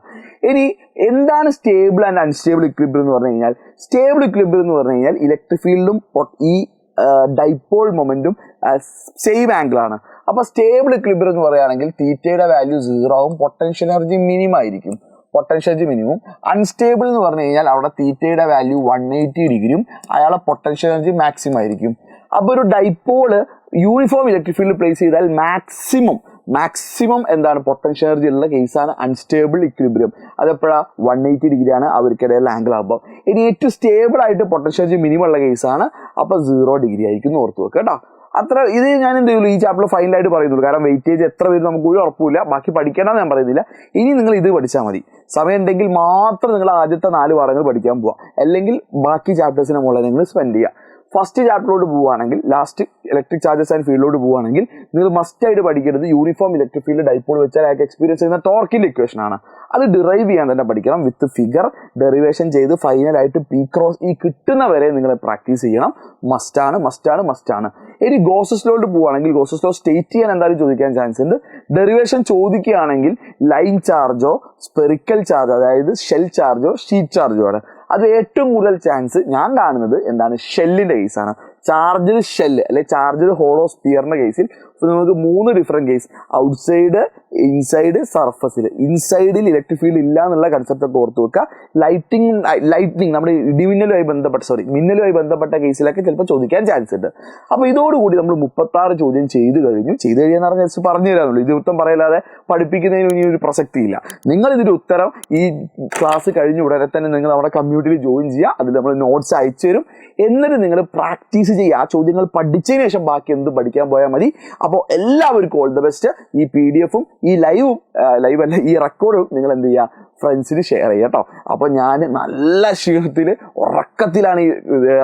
ഇനി എന്താണ് സ്റ്റേബിൾ ആൻഡ് അൺസ്റ്റേബിൾ ഇക്വിലിബ്രിയം എന്ന് പറഞ്ഞു കഴിഞ്ഞാൽ, സ്റ്റേബിൾ ഇക്വിലിബ്രിയം എന്ന് പറഞ്ഞു കഴിഞ്ഞാൽ ഇലക്ട്രിക് ഫീൽഡും ഈ ഡൈപോൾ മൊമെന്റും സെയിം ആംഗിൾ ആണ്. അപ്പോൾ സ്റ്റേബിൾ ഇക്വിലിബ്രിയം എന്ന് പറയുകയാണെങ്കിൽ തീറ്റയുടെ വാല്യൂ 0 ആവും, പൊട്ടൻഷ്യൽ എനർജി മിനിമം ആയിരിക്കും. Potential energy minimum. അൺസ്റ്റേബിൾ എന്ന് പറഞ്ഞു കഴിഞ്ഞാൽ അവിടെ തീറ്റയുടെ വാല്യൂ 180 ഡിഗ്രിയും അയാളെ പൊട്ടൻഷ്യൽ എനർജി മാക്സിമം ആയിരിക്കും. അപ്പോൾ ഒരു dipole uniform electric field place ചെയ്താൽ മാക്സിമം എന്താണ് പൊട്ടൻഷ്യൽ എനർജി ഉള്ള കേസാണ് അൺസ്റ്റേബിൾ ഇക്വിലിബ്രിയം. അതെപ്പോഴാണ് 180 ഡിഗ്രിയാണ് അവർക്കിടയിലുള്ള ആംഗിൾ ആകുമ്പോൾ. ഇനി ഏറ്റവും സ്റ്റേബിൾ ആയിട്ട് പൊട്ടൻഷ്യൽ എനർജി മിനിമം ഉള്ള കേസാണ്. അപ്പോൾ 0 ഡിഗ്രി ആയിരിക്കും എന്ന് ഓർത്ത് വെക്കുക കേട്ടോ. അത്ര ഇത് ഞാൻ എന്ത് ചെയ്യുള്ളൂ, ഈ ചാപ്റ്റർ ഫൈനലായിട്ട് പറയുന്നുള്ളൂ. കാരണം വെയിറ്റേജ് എത്ര പേര് നമുക്ക് ഒരു ഉറപ്പില്ല, ബാക്കി പഠിക്കേണ്ടെന്ന് ഞാൻ പറയുന്നില്ല. ഇനി നിങ്ങൾ ഇത് പഠിച്ചാൽ മതി. സമയം ഉണ്ടെങ്കിൽ മാത്രം നിങ്ങൾ ആദ്യത്തെ 4 പാഠങ്ങൾ പഠിക്കാൻ പോവുക, അല്ലെങ്കിൽ ബാക്കി ചാപ്റ്റേഴ്സിനെ മുകളിൽ നിങ്ങൾ സ്പെൻഡ് ചെയ്യുക. ഫസ്റ്റ് ചാപ്റ്ററിലോട്ട് പോവുകയാണെങ്കിൽ, ലാസ്റ്റ് ഇലക്ട്രിക് ചാർജസ് ആൻഡ് ഫീൽഡിലോട്ട് പോവുകയാണെങ്കിൽ നിങ്ങൾ മസ്റ്റായിട്ട് പഠിക്കേണ്ടത് യൂണിഫോം ഇലക്ട്രിക് ഫീൽഡ് ഡൈപോൾ വെച്ചാൽ അയാൾക്ക് എക്സ്പീരിയൻസ് ചെയ്യുന്ന ടോർക്കിന്റെ ഇക്വേഷൻ ആണ്. അത് ഡിറൈവ് ചെയ്യാൻ തന്നെ പഠിക്കണം. വിത്ത് ഫിഗർ ഡെറിവേഷൻ ചെയ്ത് ഫൈനലായിട്ട് പി ക്രോസ് ഈ കിട്ടുന്നവരെ നിങ്ങൾ പ്രാക്ടീസ് ചെയ്യണം. മസ്റ്റാണ്. ഇനി ഗോസസിലോട്ട് പോവുകയാണെങ്കിൽ, ഗോസസ് ലോ സ്റ്റേറ്റ് ചെയ്യാൻ എന്തായാലും ചോദിക്കാൻ ചാൻസ് ഉണ്ട്. ഡെറിവേഷൻ ചോദിക്കുകയാണെങ്കിൽ ലൈൻ ചാർജോ സ്പെറിക്കൽ ചാർജോ, അതായത് ഷെൽ ചാർജോ ഷീറ്റ് ചാർജോ ആണ്. അത് ഏറ്റവും കൂടുതൽ ചാൻസ് ഞാൻ കാണുന്നത് എന്താണ്, ഷെല്ലിന്റെ കേസാണ്. ചാർജഡ് ഷെല്ല് അല്ലെ ചാർജഡ് ഹോളോ സ്പിയറിന്റെ കേസിൽ നമുക്ക് 3 ഡിഫറെന്റ് കേസ്, ഔട്ട്സൈഡ്, ഇൻസൈഡ്, സർഫസിൽ. ഇൻസൈഡിൽ ഇലക്ട്രിക് ഫീൽഡ് ഇല്ല എന്നുള്ള കൺസെപ്റ്റ് ഒക്കെ ഓർത്ത് വെക്കുക. ലൈറ്റിംഗ് നമ്മുടെ മിന്നലുമായി ബന്ധപ്പെട്ട കേസിലൊക്കെ ചിലപ്പോൾ ചോദിക്കാൻ ചാൻസ് ഉണ്ട്. അപ്പോൾ ഇതോടുകൂടി നമ്മൾ 36 ചോദ്യം ചെയ്ത് കഴിഞ്ഞാൽ പറഞ്ഞാൽ ജസ്റ്റ് പറഞ്ഞു തരാനുള്ളൂ. ഇത് ഉത്തരം പറയലാതെ പഠിപ്പിക്കുന്നതിന് ഇനി ഒരു പ്രസക്തിയില്ല. നിങ്ങൾ ഇതിന്റെ ഉത്തരം ഈ ക്ലാസ് കഴിഞ്ഞ ഉടനെ തന്നെ നിങ്ങൾ നമ്മുടെ കമ്മ്യൂണിറ്റിയിൽ ജോയിൻ ചെയ്യുക. അതിൽ നമ്മൾ നോട്ട്സ് അയച്ചു തരും. എന്നിട്ട് നിങ്ങൾ പ്രാക്ടീസ് ചെയ്യുക. ആ ചോദ്യങ്ങൾ പഠിച്ചതിന് ശേഷം ബാക്കി എന്ത് പഠിക്കാൻ പോയാൽ മതി. അപ്പോൾ എല്ലാവർക്കും ഓൾ ദ ബെസ്റ്റ്. ഈ PDF-ഉം ഈ ഈ റെക്കോർഡും നിങ്ങൾ എന്ത് ചെയ്യുക, ഫ്രണ്ട്സിന് ഷെയർ ചെയ്യുക കേട്ടോ. അപ്പോൾ ഞാൻ നല്ല ക്ഷീണത്തിൽ ഉറക്കത്തിലാണ് ഈ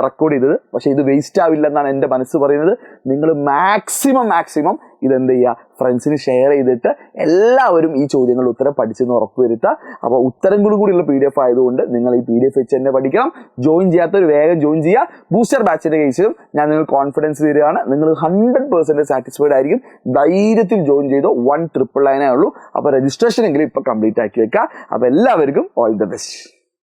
റെക്കോർഡ് ചെയ്തത്. പക്ഷേ ഇത് വേസ്റ്റ് ആവില്ല എന്നാണ് എൻ്റെ മനസ്സ് പറയുന്നത്. നിങ്ങൾ മാക്സിമം ഇതെന്ത് ചെയ്യുക, ഫ്രണ്ട്സിന് ഷെയർ ചെയ്തിട്ട് എല്ലാവരും ഈ ചോദ്യങ്ങളുടെ ഉത്തരം പഠിച്ചെന്ന് ഉറപ്പുവരുത്തുക. അപ്പോൾ ഉത്തരങ്ങളും കൂടിയുള്ള PDF ആയതുകൊണ്ട് നിങ്ങൾ ഈ PDF വെച്ച് തന്നെ പഠിക്കണം. ജോയിൻ ചെയ്യാത്തവർ വേഗം ജോയിൻ ചെയ്യുക. ബൂസ്റ്റർ ബാച്ചിൻ്റെ കേസിലും ഞാൻ നിങ്ങൾക്ക് കോൺഫിഡൻസ് തരികയാണ്. നിങ്ങൾ 100% സാറ്റിസ്ഫൈഡ് ആയിരിക്കും. ധൈര്യത്തിൽ ജോയിൻ ചെയ്തോ. 199 ഉള്ളൂ. അപ്പോൾ രജിസ്ട്രേഷൻ എങ്കിലും ഇപ്പോൾ കംപ്ലീറ്റ് ആക്കി വെക്കുക. അപ്പോൾ എല്ലാവർക്കും ഓൾ ദ ബെസ്റ്റ്.